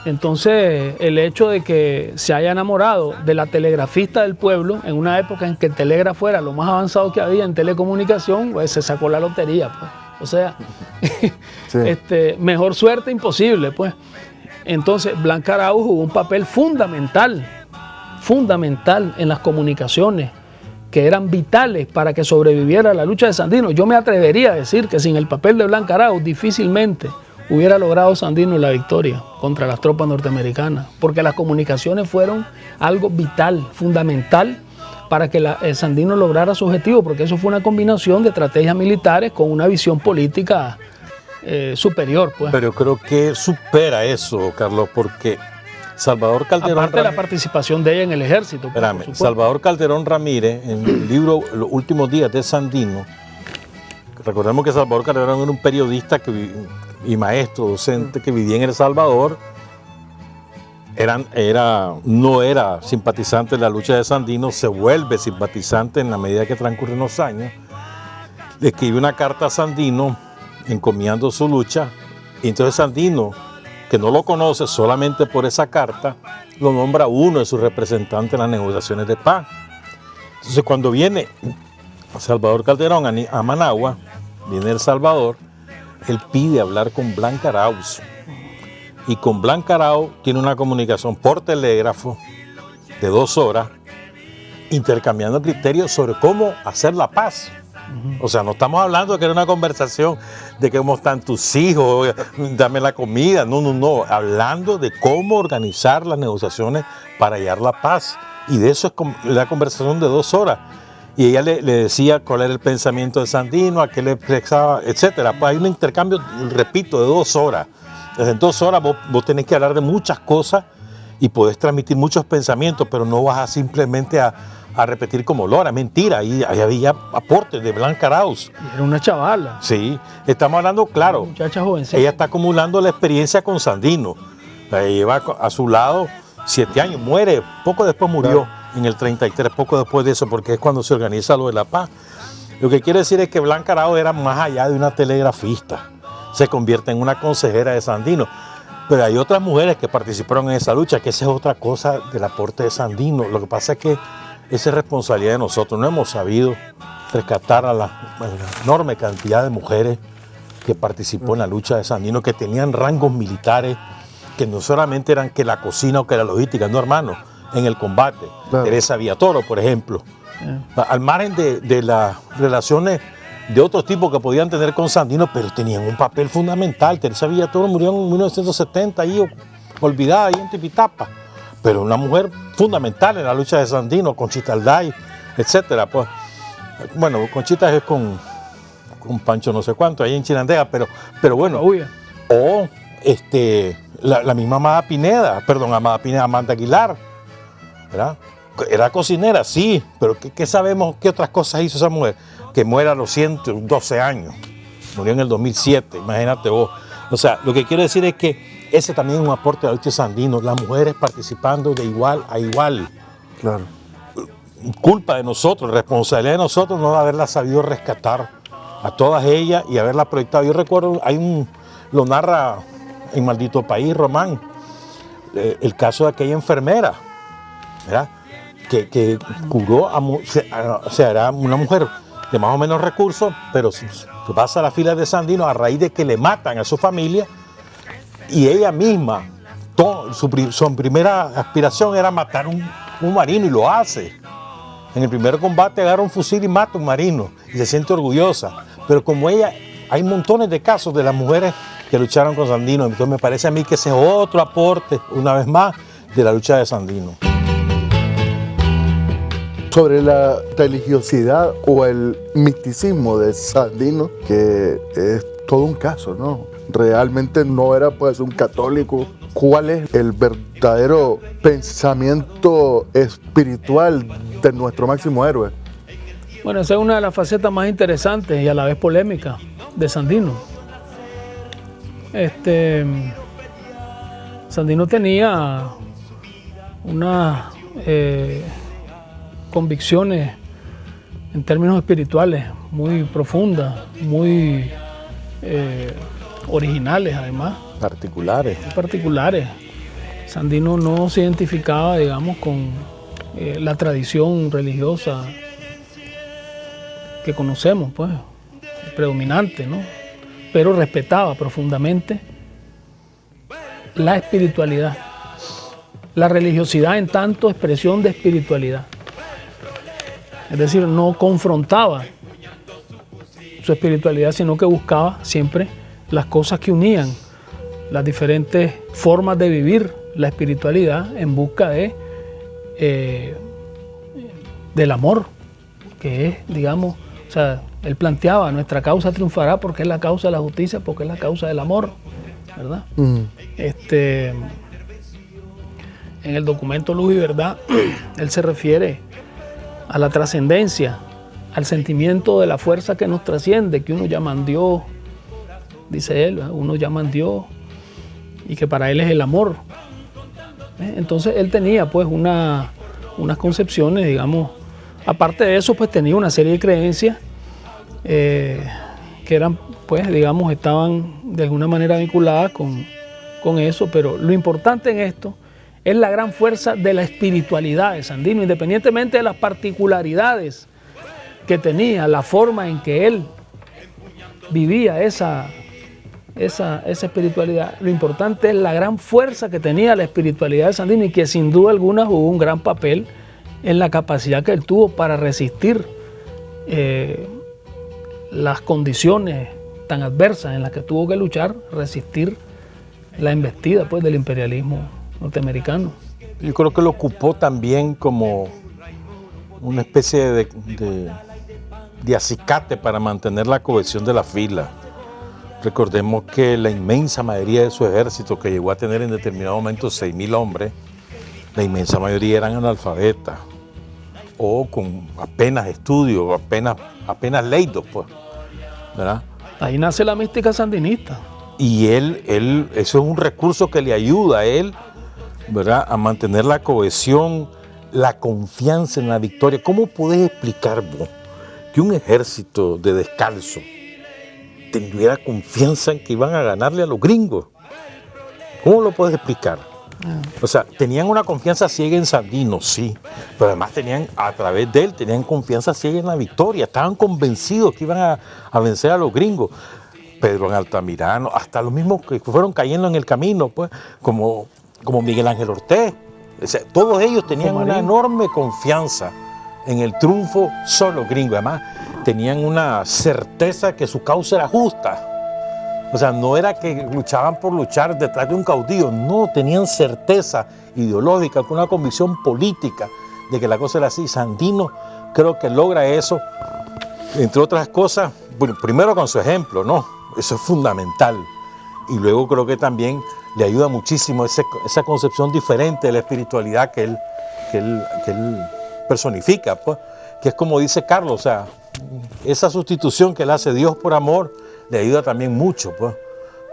Entonces, el hecho de que se haya enamorado de la telegrafista del pueblo, en una época en que el telégrafo era lo más avanzado que había en telecomunicación, pues se sacó la lotería, pues. O sea, sí. Mejor suerte imposible, pues. Entonces, Blanca Arauz jugó un papel fundamental en las comunicaciones, que eran vitales para que sobreviviera la lucha de Sandino. Yo me atrevería a decir que sin el papel de Blanca Arauz difícilmente hubiera logrado Sandino la victoria contra las tropas norteamericanas, porque las comunicaciones fueron algo vital, fundamental, para que Sandino lograra su objetivo, porque eso fue una combinación de estrategias militares con una visión política superior, pues. Pero creo que supera eso, Carlos, porque Salvador Calderón... Aparte de la participación de ella en el ejército. Espérame, Salvador Calderón Ramírez, en el libro Los últimos días de Sandino, recordemos que Salvador Calderón era un periodista y maestro, docente, que vivía en El Salvador. No era simpatizante de la lucha de Sandino, se vuelve simpatizante en la medida que transcurren los años. Le escribe una carta a Sandino encomiando su lucha, y entonces Sandino, que no lo conoce solamente por esa carta, lo nombra uno de sus representantes en las negociaciones de paz. Entonces, cuando viene Salvador Calderón a Managua, viene El Salvador, él pide hablar con Blanca Arauz. Y con Blanca Arauz tiene una comunicación por telégrafo de 2 horas, intercambiando criterios sobre cómo hacer la paz. O sea, no estamos hablando de que era una conversación de cómo están tus hijos, dame la comida. No. Hablando de cómo organizar las negociaciones para hallar la paz. Y de eso es la conversación de 2 horas. Y ella le decía cuál era el pensamiento de Sandino, a qué le expresaba, etc. Pues hay un intercambio, repito, de 2 horas. en 2 horas vos tenés que hablar de muchas cosas y podés transmitir muchos pensamientos, pero no vas a simplemente a repetir como Lora. Mentira, ahí había aportes de Blanca Arauz. Era una chavala. Sí, estamos hablando, claro, Una muchacha jovencita. ella está acumulando la experiencia con Sandino. Ella lleva a su lado 7 años, muere, poco después murió, en el 33, poco después de eso, porque es cuando se organiza lo de La Paz. Lo que quiere decir es que Blanca Arauz era más allá de una telegrafista, se convierte en una consejera de Sandino. Pero hay otras mujeres que participaron en esa lucha, que esa es otra cosa del aporte de Sandino. Lo que pasa es que esa es responsabilidad de nosotros. No hemos sabido rescatar a la enorme cantidad de mujeres que participó en la lucha de Sandino, que tenían rangos militares, que no solamente eran que la cocina o que la logística, no, hermano, en el combate. Claro. Teresa Villatoro, por ejemplo. Al margen de las relaciones de otros tipos que podían tener con Sandino, pero tenían un papel fundamental. Teresa Villatoro murió en 1970, ahí, olvidada, ahí en Tipitapa. Pero una mujer fundamental en la lucha de Sandino, Conchita Alday, etcétera. Pues, bueno, Conchita es con Pancho no sé cuánto, ahí en Chinandega, pero bueno. O la misma Amanda Aguilar, ¿verdad? Era cocinera, sí, pero ¿qué sabemos? ¿Qué otras cosas hizo esa mujer? Que muera a los 112 años. Murió en el 2007, imagínate vos. O sea, lo que quiero decir es que ese también es un aporte de la lucha de Sandino, las mujeres participando de igual a igual. Claro. Culpa de nosotros, responsabilidad de nosotros no haberla sabido rescatar a todas ellas y haberla proyectado. Yo recuerdo, lo narra en Maldito País, Román, el caso de aquella enfermera, ¿verdad? Que curó, o sea, era una mujer de más o menos recursos, pero se pasa a la fila de Sandino a raíz de que le matan a su familia y ella misma, su primera aspiración era matar un marino y lo hace. En el primer combate agarra un fusil y mata a un marino y se siente orgullosa. Pero como ella, hay montones de casos de las mujeres que lucharon con Sandino, entonces me parece a mí que ese es otro aporte, una vez más, de la lucha de Sandino. Sobre la religiosidad o el misticismo de Sandino, que es todo un caso, ¿no? Realmente no era pues un católico. ¿Cuál es el verdadero pensamiento espiritual de nuestro máximo héroe? Bueno, esa es una de las facetas más interesantes y a la vez polémicas de Sandino. Sandino tenía unas convicciones en términos espirituales muy profundas, muy originales además. Particulares. Sandino no se identificaba, digamos, con la tradición religiosa que conocemos, pues, predominante, ¿no? Pero respetaba profundamente la espiritualidad, la religiosidad en tanto expresión de espiritualidad. Es decir, no confrontaba su espiritualidad, sino que buscaba siempre las cosas que unían las diferentes formas de vivir la espiritualidad en busca del amor, que es, digamos, o sea, él planteaba, nuestra causa triunfará porque es la causa de la justicia, porque es la causa del amor, ¿verdad? En el documento Luz y Verdad, él se refiere a la trascendencia, al sentimiento de la fuerza que nos trasciende, que unos llaman Dios, dice él, unos llaman Dios, y que para él es el amor. Entonces él tenía pues unas concepciones, digamos, aparte de eso pues tenía una serie de creencias que eran pues, digamos, estaban de alguna manera vinculadas con eso, pero lo importante en esto es la gran fuerza de la espiritualidad de Sandino, independientemente de las particularidades que tenía, la forma en que él vivía esa espiritualidad. Lo importante es la gran fuerza que tenía la espiritualidad de Sandino y que sin duda alguna jugó un gran papel en la capacidad que él tuvo para resistir las condiciones tan adversas en las que tuvo que luchar, resistir la embestida pues, del imperialismo norteamericano. Yo creo que lo ocupó también como una especie de acicate para mantener la cohesión de la fila. Recordemos que la inmensa mayoría de su ejército, que llegó a tener en determinado momento 6.000 hombres, la inmensa mayoría eran analfabetas o con apenas estudios, apenas leídos, pues, ¿verdad? Ahí nace la mística sandinista. Y eso es un recurso que le ayuda a él, ¿verdad?, a mantener la cohesión, la confianza en la victoria. ¿Cómo podés explicar vos que un ejército de descalzo tuviera confianza en que iban a ganarle a los gringos? ¿Cómo lo puedes explicar? O sea, tenían una confianza ciega en Sandino, sí, pero además a través de él, tenían confianza ciega en la victoria, estaban convencidos que iban a vencer a los gringos. Pedro Altamirano, hasta los mismos que fueron cayendo en el camino, pues, como Miguel Ángel Ortez. O sea, todos ellos tenían una enorme confianza en el triunfo sobre los gringos. Además, tenían una certeza que su causa era justa. O sea, no era que luchaban por luchar detrás de un caudillo, no, tenían certeza ideológica, con una convicción política de que la cosa era así. Sandino creo que logra eso, entre otras cosas, bueno, primero con su ejemplo, ¿no? Eso es fundamental. Y luego creo que también le ayuda muchísimo esa concepción diferente de la espiritualidad que él personifica, pues, que es como dice Carlos, o sea, esa sustitución que le hace Dios por amor le ayuda también mucho, pues,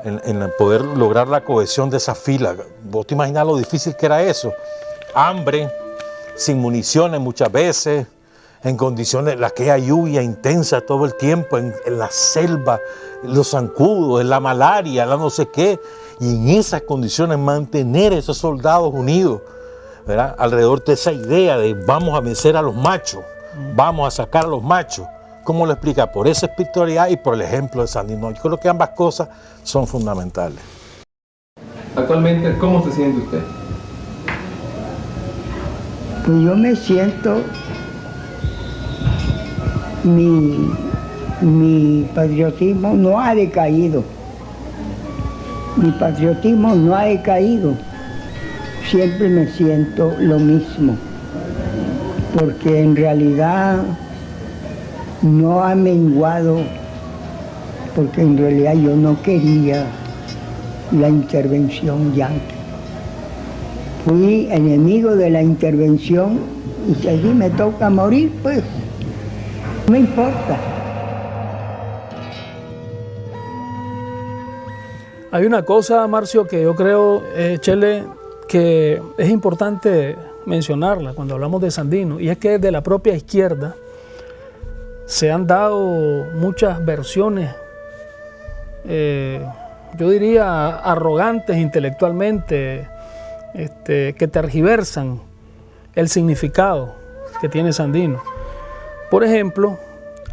en poder lograr la cohesión de esa fila. ¿Vos te imaginas lo difícil que era eso? Hambre, sin municiones muchas veces, en condiciones, aquella lluvia intensa todo el tiempo, en la selva, los zancudos, en la malaria, la no sé qué, y en esas condiciones mantener a esos soldados unidos, ¿verdad?, alrededor de esa idea de vamos a vencer a los machos, vamos a sacar a los machos. ¿Cómo lo explica? Por esa espiritualidad y por el ejemplo de Sandino. Yo creo que ambas cosas son fundamentales. Actualmente, ¿cómo se siente usted? Pues yo me siento, mi patriotismo no ha decaído. Mi patriotismo no ha decaído. Siempre me siento lo mismo. Porque en realidad no ha menguado, porque en realidad yo no quería la intervención yanqui. Fui enemigo de la intervención y si allí me toca morir, pues no me importa. Hay una cosa, Marcio, que yo creo, Chele, que es importante mencionarla cuando hablamos de Sandino, y es que desde la propia izquierda se han dado muchas versiones, yo diría arrogantes intelectualmente, que tergiversan el significado que tiene Sandino. Por ejemplo,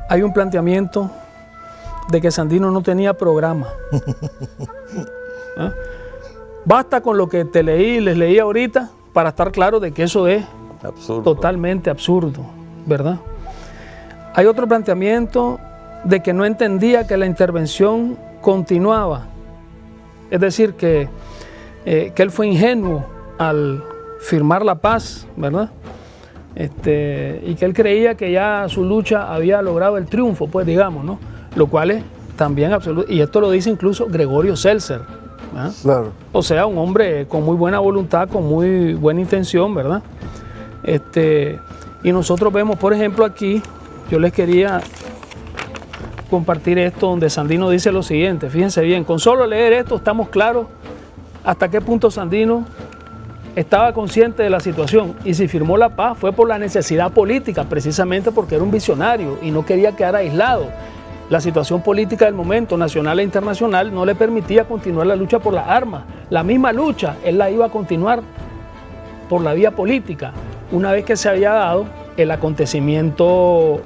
hay un planteamiento de que Sandino no tenía programa. ¿Ah? Basta con lo que les leí ahorita para estar claro de que eso es absurdo. Totalmente absurdo, ¿verdad? Hay otro planteamiento de que no entendía que la intervención continuaba. Es decir, que él fue ingenuo al firmar la paz, ¿verdad? Y que él creía que ya su lucha había logrado el triunfo, pues digamos, ¿no? Lo cual es también absoluto, y esto lo dice incluso Gregorio Seltzer, ¿verdad? Claro. O sea, un hombre con muy buena voluntad, con muy buena intención, ¿verdad? Y nosotros vemos, por ejemplo, aquí, yo les quería compartir esto donde Sandino dice lo siguiente, fíjense bien, con solo leer esto estamos claros hasta qué punto Sandino estaba consciente de la situación, y si firmó la paz fue por la necesidad política, precisamente porque era un visionario y no quería quedar aislado. La situación política del momento, nacional e internacional, no le permitía continuar la lucha por las armas. La misma lucha, él la iba a continuar por la vía política, una vez que se había dado el acontecimiento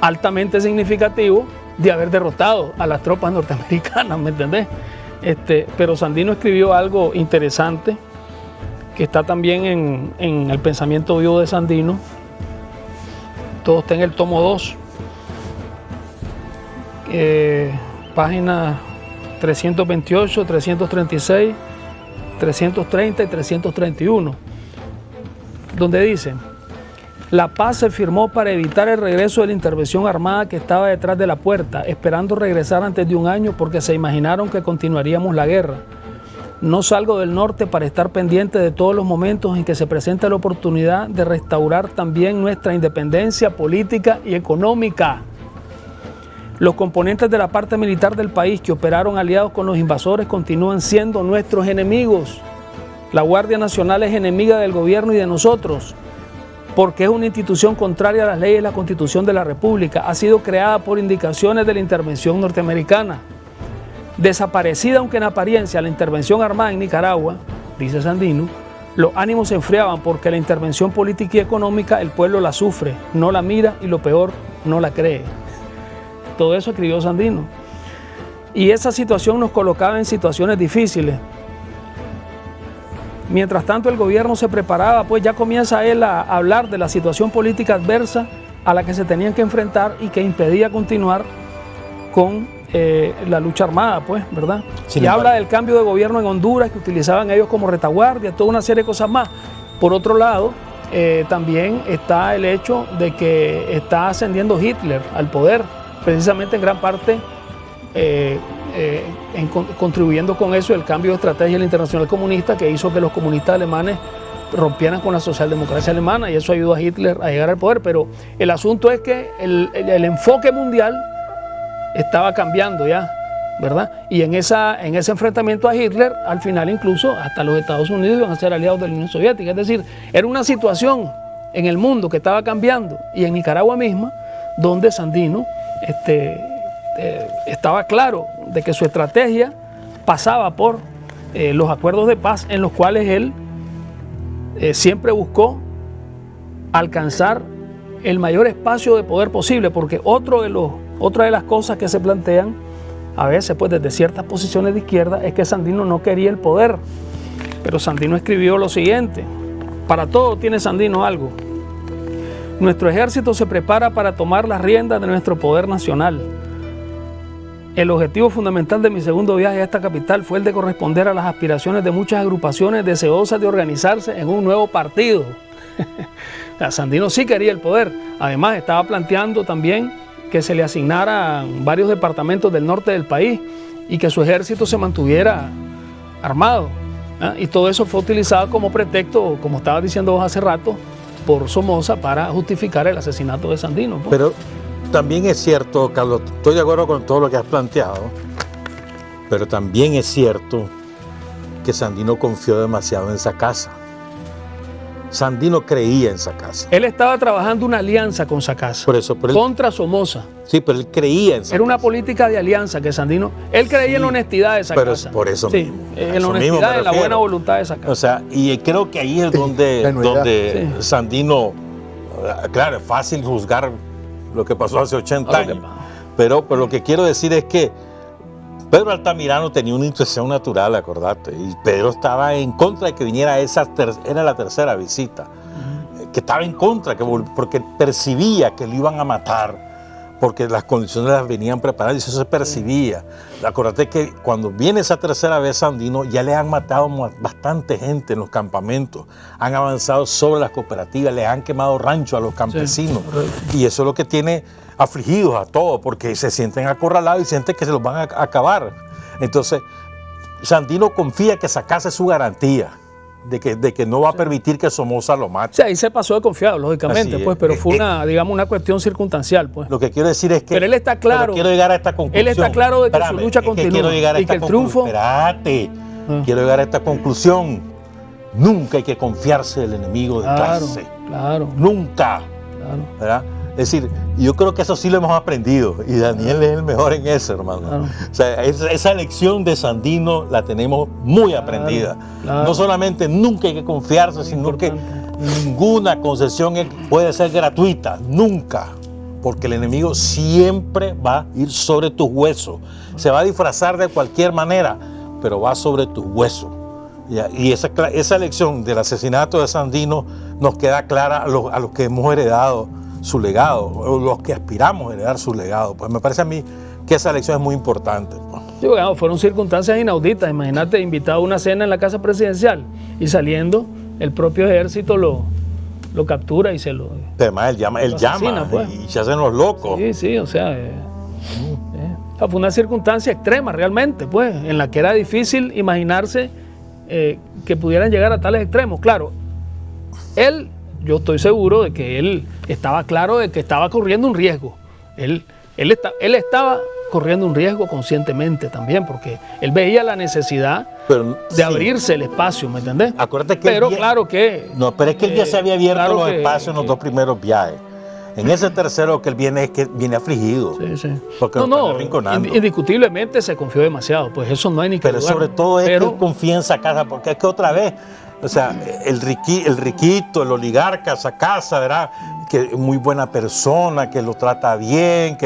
altamente significativo de haber derrotado a las tropas norteamericanas, ¿me entendés? Pero Sandino escribió algo interesante que está también en el pensamiento vivo de Sandino. Todo está en el tomo 2, páginas 328, 336, 330 y 331, donde dice: La paz se firmó para evitar el regreso de la intervención armada que estaba detrás de la puerta, esperando regresar antes de un año porque se imaginaron que continuaríamos la guerra. No salgo del norte para estar pendiente de todos los momentos en que se presenta la oportunidad de restaurar también nuestra independencia política y económica. Los componentes de la parte militar del país que operaron aliados con los invasores continúan siendo nuestros enemigos. La Guardia Nacional es enemiga del gobierno y de nosotros, porque es una institución contraria a las leyes y la Constitución de la República. Ha sido creada por indicaciones de la intervención norteamericana. Desaparecida, aunque en apariencia, la intervención armada en Nicaragua, dice Sandino, los ánimos se enfriaban porque la intervención política y económica el pueblo la sufre, no la mira y lo peor, no la cree. Todo eso escribió Sandino. Y esa situación nos colocaba en situaciones difíciles. Mientras tanto el gobierno se preparaba, pues ya comienza él a hablar de la situación política adversa a la que se tenían que enfrentar y que impedía continuar con la lucha armada, pues, ¿verdad? Y habla del cambio de gobierno en Honduras, que utilizaban ellos como retaguardia, toda una serie de cosas más. Por otro lado, también está el hecho de que está ascendiendo Hitler al poder, precisamente en gran parte contribuyendo con eso el cambio de estrategia de la Internacional Comunista, que hizo que los comunistas alemanes rompieran con la socialdemocracia alemana, y eso ayudó a Hitler a llegar al poder. Pero el asunto es que el enfoque mundial estaba cambiando ya, ¿verdad? Y en ese enfrentamiento a Hitler, al final incluso hasta los Estados Unidos iban a ser aliados de la Unión Soviética. Es decir, era una situación en el mundo que estaba cambiando, y en Nicaragua misma, donde Sandino estaba claro de que su estrategia pasaba por los acuerdos de paz, en los cuales él siempre buscó alcanzar el mayor espacio de poder posible, porque otra de las cosas que se plantean a veces, pues desde ciertas posiciones de izquierda, es que Sandino no quería el poder. Pero Sandino escribió lo siguiente: para todo tiene Sandino algo. Nuestro ejército se prepara para tomar las riendas de nuestro poder nacional. El objetivo fundamental de mi segundo viaje a esta capital fue el de corresponder a las aspiraciones de muchas agrupaciones deseosas de organizarse en un nuevo partido. Sandino sí quería el poder. Además, estaba planteando también que se le asignaran varios departamentos del norte del país y que su ejército se mantuviera armado. Y todo eso fue utilizado como pretexto, como estaba diciendo vos hace rato, por Somoza para justificar el asesinato de Sandino. Pues. Pero también es cierto, Carlos, estoy de acuerdo con todo lo que has planteado, pero también es cierto que Sandino confió demasiado en Sacasa. Sandino creía en Sacasa. Él estaba trabajando una alianza con Sacasa, contra Somoza. Sí, pero él creía en Sacasa. Era una política de alianza que Sandino, él creía en la honestidad de Sacasa. Pero por eso sí, en la honestidad, en la buena voluntad de Sacasa. O sea, y creo que ahí es donde Sandino, claro, es fácil juzgar lo que pasó hace 80 años, pero lo que quiero decir es que Pedro Altamirano tenía una intuición natural, acordate, y Pedro estaba en contra de que viniera era la tercera visita, que estaba en contra, porque percibía que lo iban a matar, porque las condiciones las venían preparadas, y eso se percibía. Acordate que cuando viene esa tercera vez Sandino, ya le han matado bastante gente en los campamentos, han avanzado sobre las cooperativas, le han quemado rancho a los campesinos, y eso es lo que tiene afligidos a todos, porque se sienten acorralados y sienten que se los van a acabar. Entonces, Sandino confía que Sacasa es su garantía de que no va a permitir que Somoza lo mate. Sí, ahí se pasó de confiado, lógicamente, pues, pero fue una cuestión circunstancial, pues. Lo que quiero decir es que... Pero él está claro. Quiero llegar a esta conclusión. Él está claro de que su lucha continúa y que el triunfo... Espérate, quiero llegar a esta conclusión. Nunca hay que confiarse del enemigo de clase. Claro. Nunca. Claro. ¿Verdad? Es decir, yo creo que eso sí lo hemos aprendido, y Daniel es el mejor en eso, hermano. Claro. O sea, esa lección de Sandino la tenemos muy aprendida. Claro. No solamente nunca hay que confiarse, sino que ninguna concesión puede ser gratuita, nunca, porque el enemigo siempre va a ir sobre tus huesos. Se va a disfrazar de cualquier manera, pero va sobre tus huesos. Y esa lección del asesinato de Sandino nos queda clara a los que hemos heredado su legado, o los que aspiramos a heredar su legado. Pues me parece a mí que esa elección es muy importante. Sí, bueno, fueron circunstancias inauditas. Imagínate, invitado a una cena en la casa presidencial y saliendo, el propio ejército lo lo captura y se lo... Pero además él llama pues. y se hacen los locos. Sí, o sea, fue una circunstancia extrema realmente, pues, en la que era difícil imaginarse que pudieran llegar a tales extremos. Claro, yo estoy seguro de que él estaba claro de que estaba corriendo un riesgo. Él estaba corriendo un riesgo conscientemente también, porque él veía la necesidad de abrirse el espacio, ¿me entendés? Acuérdate que claro que... No, pero es que él ya se había abierto claro los espacios en los 2 primeros viajes. En ese tercero que él viene es que viene afligido. Sí. Porque no, arrinconando. Indiscutiblemente se confió demasiado, pues eso no hay ni que Pero dudar. sobre todo es que él confía en Sacasa, porque es que otra vez, o sea, el riquito, el oligarca Sacasa, ¿verdad? Que es muy buena persona, que lo trata bien,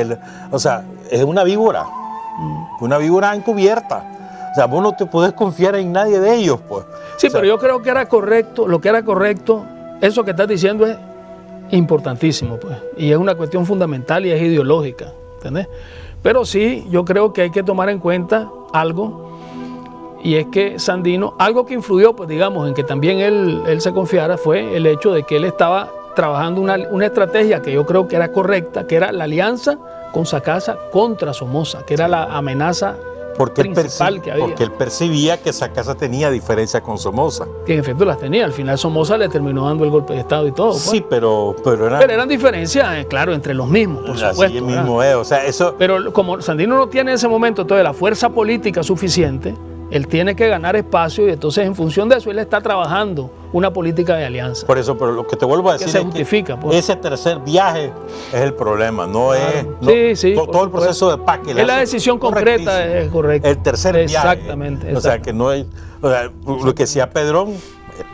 o sea, es una víbora encubierta. O sea, vos no te podés confiar en nadie de ellos, pues. Sí, pero yo creo que era correcto, eso que estás diciendo es importantísimo, pues, y es una cuestión fundamental y es ideológica, ¿entendés? Pero sí, yo creo que hay que tomar en cuenta algo, y es que Sandino, algo que influyó, pues digamos, en que también él se confiara, fue el hecho de que él estaba trabajando una estrategia que yo creo que era correcta, que era la alianza con Sacasa contra Somoza, que era la amenaza principal que había. Porque él percibía que Sacasa tenía diferencia con Somoza. Que en efecto las tenía. Al final Somoza le terminó dando el golpe de Estado y todo. Pues. Sí, pero eran diferencias, claro, entre los mismos, por supuesto. Así mismo es, o sea, eso... Pero como Sandino no tiene en ese momento toda la fuerza política suficiente, él tiene que ganar espacio y entonces en función de eso él está trabajando una política de alianza. Por eso, pero lo que te vuelvo a decir se justifica, que pues. Ese tercer viaje es el problema, no es... todo el proceso de paz que es la decisión concreta, es correcta. El tercer viaje. Exactamente. O sea, que no hay... O sea, lo que decía Pedrón,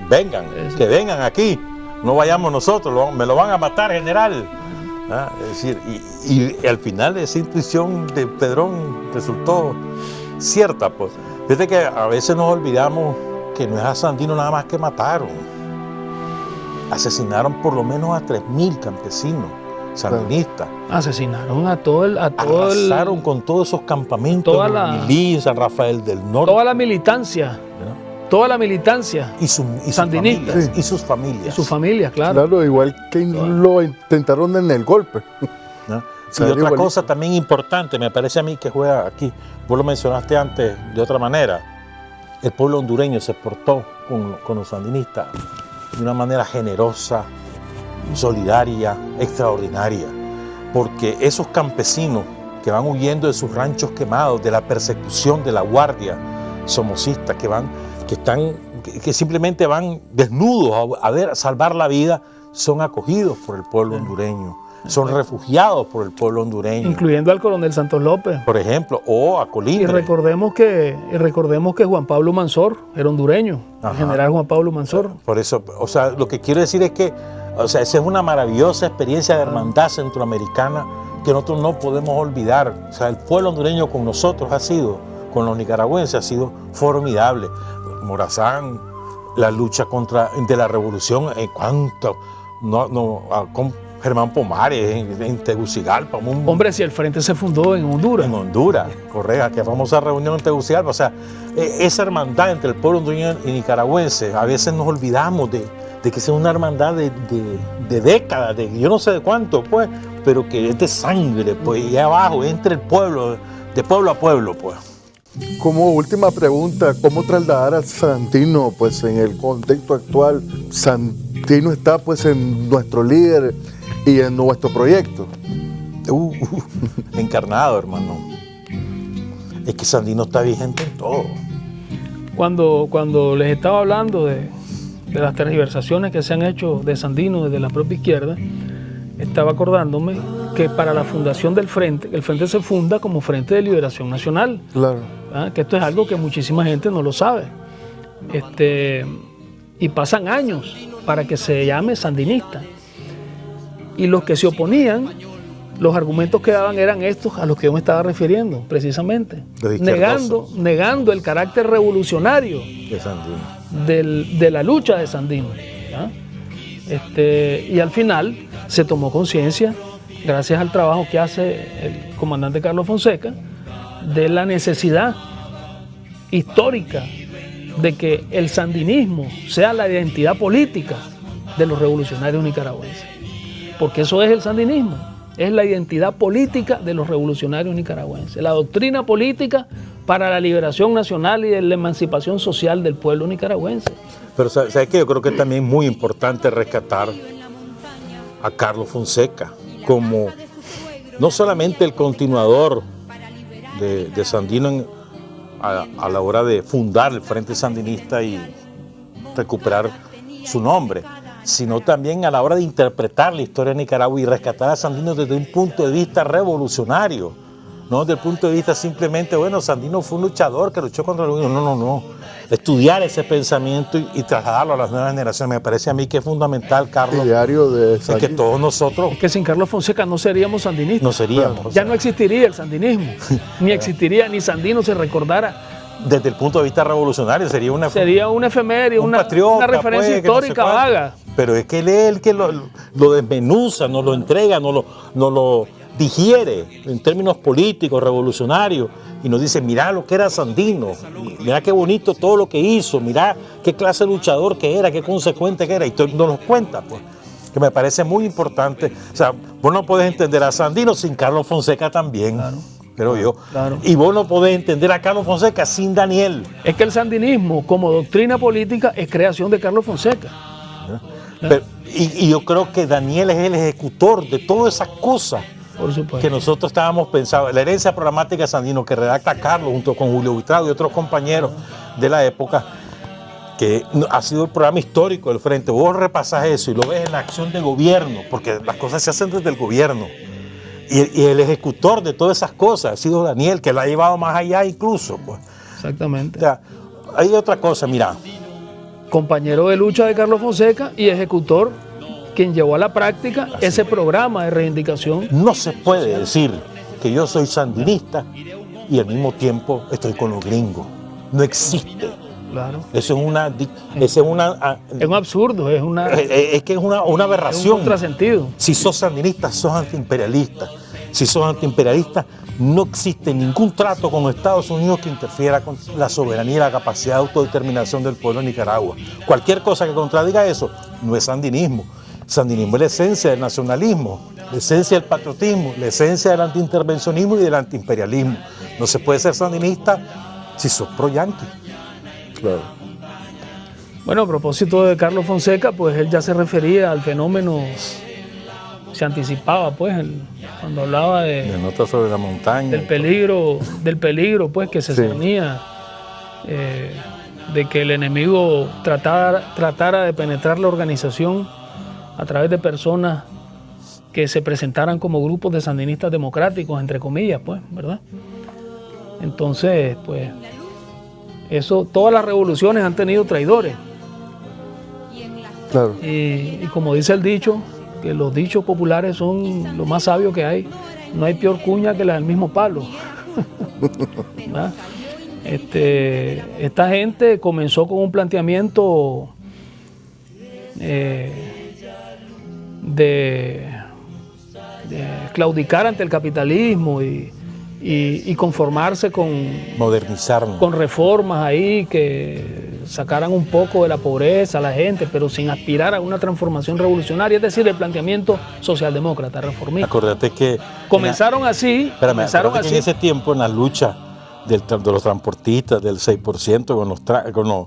vengan, que vengan aquí, no vayamos nosotros, me lo van a matar, general. ¿Ah? Es decir, y al final esa intuición de Pedrón resultó cierta, pues. Fíjate que a veces nos olvidamos que no es a Sandino nada más que mataron. Asesinaron por lo menos a 3.000 campesinos sandinistas. Asesinaron a todo el... Arrasaron con todos esos campamentos en Milí, San Rafael del Norte. Toda la militancia. Toda la militancia y sus sandinistas. Y sus familias. Y sus familias, claro. Claro, igual que lo intentaron en el golpe. ¿No? Y otra cosa también importante, me parece a mí que juega aquí, vos lo mencionaste antes de otra manera, el pueblo hondureño se portó con los sandinistas de una manera generosa, solidaria, extraordinaria, porque esos campesinos que van huyendo de sus ranchos quemados, de la persecución de la guardia somocista, que simplemente van desnudos a salvar la vida, son acogidos por el pueblo hondureño. Son refugiados por el pueblo hondureño. Incluyendo al coronel Santos López. Por ejemplo, o a Colindre. Y recordemos que Juan Pablo Mansor era hondureño, el general Juan Pablo Mansor. Por eso, o sea, lo que quiero decir es que, o sea, esa es una maravillosa experiencia de hermandad centroamericana que nosotros no podemos olvidar. O sea, el pueblo hondureño con nosotros con los nicaragüenses, ha sido formidable. Morazán, la lucha de la revolución, con Germán Pomares en Tegucigalpa. Hombre, si el frente se fundó en Honduras. En Honduras, correcto, aquella famosa reunión en Tegucigalpa. O sea, esa hermandad entre el pueblo hondureño y nicaragüense, a veces nos olvidamos de que sea una hermandad de décadas, de yo no sé de cuánto, pues, pero que es de sangre, pues, y abajo, entre el pueblo, de pueblo a pueblo, pues. Como última pregunta, ¿cómo trasladar a Sandino, pues, en el contexto actual? Sandino está, pues, en nuestro líder y en nuestro proyecto. Encarnado, hermano. Es que Sandino está vigente en todo. Cuando les estaba hablando de las tergiversaciones que se han hecho de Sandino desde la propia izquierda, estaba acordándome que para la fundación del Frente, el Frente se funda como Frente de Liberación Nacional. Claro. Que esto es algo que muchísima gente no lo sabe. Y pasan años para que se llame sandinista. Y los que se oponían, los argumentos que daban eran estos a los que yo me estaba refiriendo, precisamente. Negando el carácter revolucionario de la lucha de Sandino. Y al final se tomó conciencia, gracias al trabajo que hace el comandante Carlos Fonseca, de la necesidad histórica de que el sandinismo sea la identidad política de los revolucionarios nicaragüenses. Porque eso es el sandinismo, es la identidad política de los revolucionarios nicaragüenses, la doctrina política para la liberación nacional y de la emancipación social del pueblo nicaragüense. Pero ¿sabes qué? Yo creo que también es muy importante rescatar a Carlos Fonseca como no solamente el continuador de Sandino a la hora de fundar el Frente Sandinista y recuperar su nombre, sino también a la hora de interpretar la historia de Nicaragua y rescatar a Sandino desde un punto de vista revolucionario, no desde el punto de vista simplemente, bueno, Sandino fue un luchador que luchó contra el gobierno. No. Estudiar ese pensamiento y trasladarlo a las nuevas generaciones. Me parece a mí que es fundamental, Carlos. Diario de es que todos nosotros... Es que sin Carlos Fonseca no seríamos sandinistas. No seríamos. Ya no existiría el sandinismo, ni existiría, ni Sandino se recordara. Desde el punto de vista revolucionario sería una efeméride, un patriota, una referencia pues, histórica vaga. Pero es que él es el que lo desmenuza, nos lo entrega, nos lo digiere en términos políticos, revolucionarios, y nos dice, mirá lo que era Sandino, mirá qué bonito todo lo que hizo, mirá qué clase de luchador que era, qué consecuente que era, y nos lo cuenta, pues, que me parece muy importante. O sea, vos no podés entender a Sandino sin Carlos Fonseca también. Claro. Pero yo. Claro. Y vos no podés entender a Carlos Fonseca sin Daniel. Es que el sandinismo, como doctrina política, es creación de Carlos Fonseca. Pero, y yo creo que Daniel es el ejecutor de todas esas cosas que nosotros estábamos pensando. La herencia programática de Sandino que redacta Carlos junto con Julio Buitrago y otros compañeros de la época, que ha sido el programa histórico del Frente. Vos repasás eso y lo ves en la acción de gobierno, porque las cosas se hacen desde el gobierno. Y el ejecutor de todas esas cosas ha sido Daniel, que la ha llevado más allá incluso. Pues. Exactamente. O sea, hay otra cosa, mira. Compañero de lucha de Carlos Fonseca y ejecutor, quien llevó a la práctica ese programa de reivindicación. No se puede decir que yo soy sandinista y al mismo tiempo estoy con los gringos. No existe. Claro. Eso es es un absurdo, es que es una aberración. Es un contrasentido. Si sos sandinista, sos antiimperialista. Si sos antiimperialista, no existe ningún trato con los Estados Unidos que interfiera con la soberanía y la capacidad de autodeterminación del pueblo de Nicaragua. Cualquier cosa que contradiga eso no es sandinismo. Sandinismo es la esencia del nacionalismo, la esencia del patriotismo, la esencia del antiintervencionismo y del antiimperialismo. No se puede ser sandinista si sos pro-yanqui. Claro. Bueno, a propósito de Carlos Fonseca, pues él ya se refería al fenómeno, se anticipaba, pues, cuando hablaba de Nota sobre la montaña. Del peligro, pues, que se cernía, de que el enemigo tratara de penetrar la organización a través de personas que se presentaran como grupos de sandinistas democráticos, entre comillas, pues, ¿verdad? Entonces, pues, eso, todas las revoluciones han tenido traidores. Claro. Y como dice el dicho, que los dichos populares son lo más sabio que hay. No hay peor cuña que la del mismo palo. Esta gente comenzó con un planteamiento de claudicar ante el capitalismo y conformarse con modernizarnos, con reformas ahí que sacaran un poco de la pobreza a la gente, pero sin aspirar a una transformación revolucionaria, es decir, el planteamiento socialdemócrata, reformista. Acuérdate que comenzaron así. Comenzaron así. En ese tiempo, en la lucha de los transportistas, del 6%,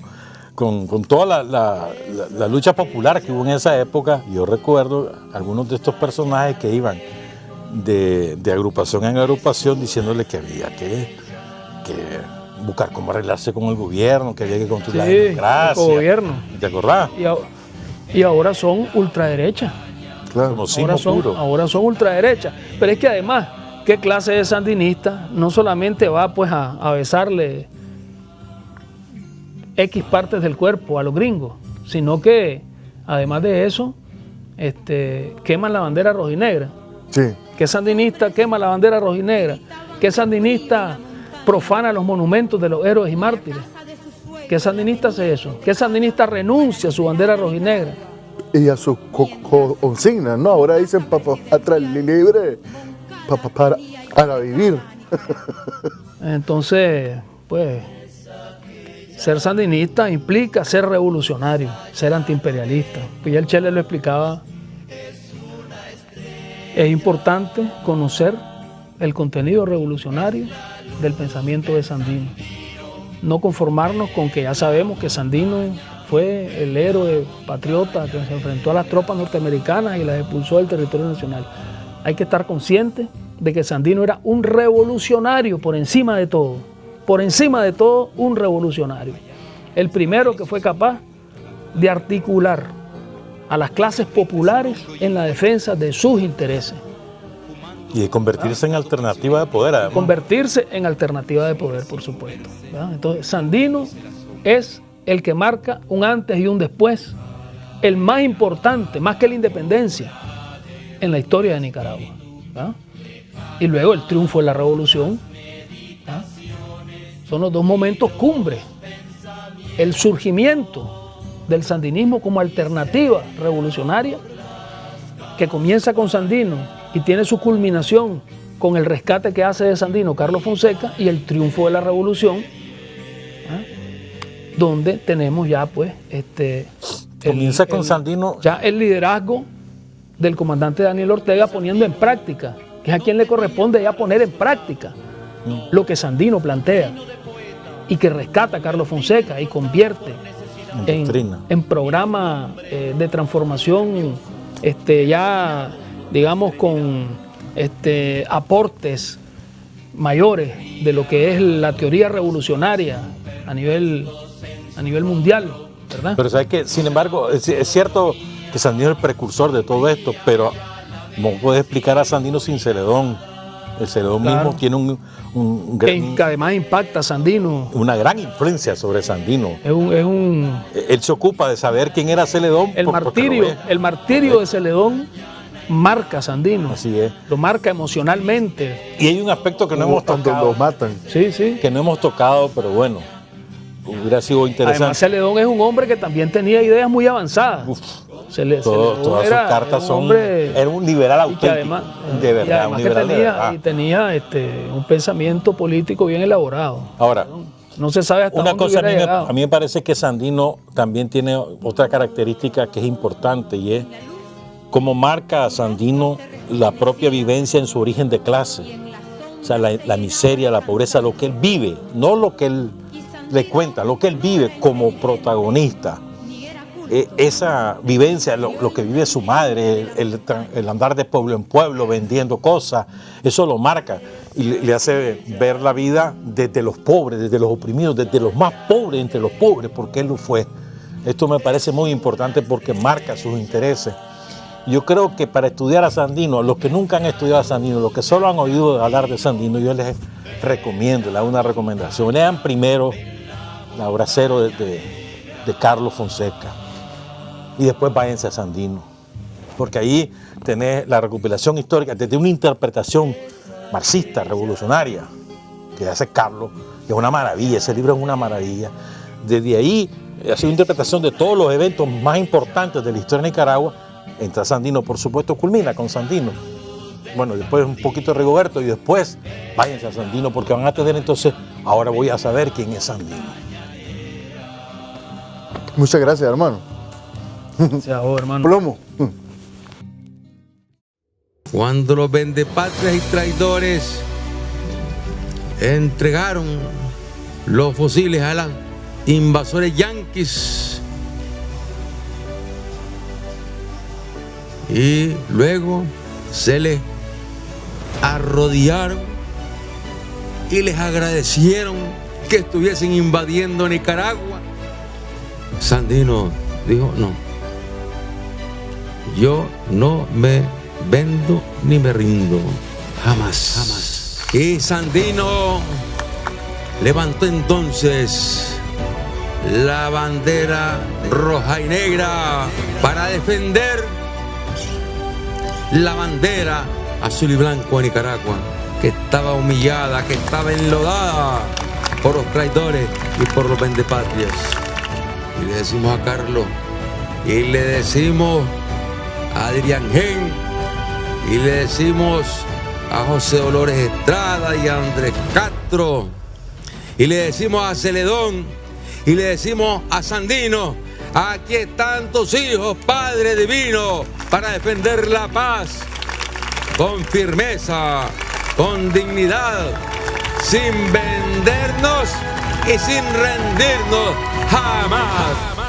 con toda la lucha popular que hubo en esa época, yo recuerdo algunos de estos personajes que iban de agrupación en agrupación diciéndole que había que buscar cómo arreglarse con el gobierno, que había que construir la democracia. El gobierno. ¿Te acordás? Y ahora son ultraderecha. Claro. Ahora son ultraderecha. Pero es que además, ¿qué clase de sandinista no solamente va pues a besarle X partes del cuerpo a los gringos, sino que además de eso queman la bandera rojinegra? Sí. ¿Qué sandinista quema la bandera rojinegra? ¿Qué sandinista profana los monumentos de los héroes y mártires? ¿Qué sandinista hace eso? ¿Qué sandinista renuncia a su bandera rojinegra? Y a sus consignas, ¿no? Ahora dicen para libre, para vivir. Entonces, pues, ser sandinista implica ser revolucionario, ser antiimperialista. Pues ya el Chele lo explicaba. Es importante conocer el contenido revolucionario del pensamiento de Sandino. No conformarnos con que ya sabemos que Sandino fue el héroe patriota que se enfrentó a las tropas norteamericanas y las expulsó del territorio nacional. Hay que estar conscientes de que Sandino era un revolucionario por encima de todo. Por encima de todo, un revolucionario. El primero que fue capaz de articular a las clases populares en la defensa de sus intereses. Y de convertirse en alternativa de poder, además. Convertirse en alternativa de poder, por supuesto, ¿verdad? Entonces, Sandino es el que marca un antes y un después, el más importante, más que la independencia, en la historia de Nicaragua, ¿verdad? Y luego el triunfo de la revolución, ¿verdad? Son los dos momentos cumbres. El surgimiento del sandinismo como alternativa revolucionaria, que comienza con Sandino y tiene su culminación con el rescate que hace de Sandino Carlos Fonseca, y el triunfo de la revolución, donde tenemos ya pues comienza con Sandino, ya el liderazgo del comandante Daniel Ortega poniendo en práctica, que es a quien le corresponde ya poner en práctica lo que Sandino plantea y que rescata a Carlos Fonseca y convierte en programa de transformación ya digamos con aportes mayores de lo que es la teoría revolucionaria a nivel mundial, ¿verdad? Pero sabes que, sin embargo, es cierto que Sandino es el precursor de todo esto, pero no puedes explicar a Sandino sin Celedón. El Celedón mismo tiene que además impacta a Sandino. Una gran influencia sobre Sandino. Él se ocupa de saber quién era Celedón. El martirio de Celedón marca a Sandino. Así es. Lo marca emocionalmente. Y hay un aspecto que no hemos tocado. Cuando lo matan. Sí, sí. Que no hemos tocado, pero bueno, hubiera sido interesante. Además, Celedón es un hombre que también tenía ideas muy avanzadas. Todas sus cartas era un liberal auténtico, además, de verdad, un liberal de verdad. Y tenía un pensamiento político bien elaborado. Ahora, no se sabe hasta una dónde cosa hubiera llegado. A mí me parece que Sandino también tiene otra característica que es importante, y es cómo marca a Sandino la propia vivencia en su origen de clase. O sea, la miseria, la pobreza, lo que él vive, no lo que él le cuenta, lo que él vive como protagonista. Esa vivencia, lo que vive su madre, el andar de pueblo en pueblo vendiendo cosas, eso lo marca y le hace ver la vida desde los pobres, desde los oprimidos, desde los más pobres entre los pobres, porque él lo fue. Esto me parece muy importante porque marca sus intereses. Yo creo que para estudiar a Sandino, los que nunca han estudiado a Sandino, los que solo han oído hablar de Sandino, yo les recomiendo, les hago una recomendación. Lean primero La obra cero de Carlos Fonseca. Y después váyanse a Sandino, porque ahí tenés la recopilación histórica desde una interpretación marxista, revolucionaria, que hace Carlos, que es una maravilla, ese libro es una maravilla. Desde ahí ha sido interpretación de todos los eventos más importantes de la historia de Nicaragua. Entra Sandino, por supuesto, culmina con Sandino. Bueno, después un poquito de Rigoberto y después váyanse a Sandino, porque van a tener entonces, ahora voy a saber quién es Sandino. Muchas gracias, hermano. Gracias, hermano. Plomo. Cuando los vendepatrias y traidores entregaron los fusiles a los invasores yanquis y luego se les arrodillaron y les agradecieron que estuviesen invadiendo Nicaragua, Sandino dijo: no, yo no me vendo ni me rindo, jamás. Y Sandino levantó entonces la bandera roja y negra para defender la bandera azul y blanco de Nicaragua, que estaba humillada, que estaba enlodada por los traidores y por los vendepatrias. Y le decimos a Carlos, y le decimos a Adrián Gen, y le decimos a José Dolores Estrada y a Andrés Castro, y le decimos a Celedón y le decimos a Sandino: aquí están tus hijos, Padre Divino, para defender la paz con firmeza, con dignidad, sin vendernos y sin rendirnos jamás.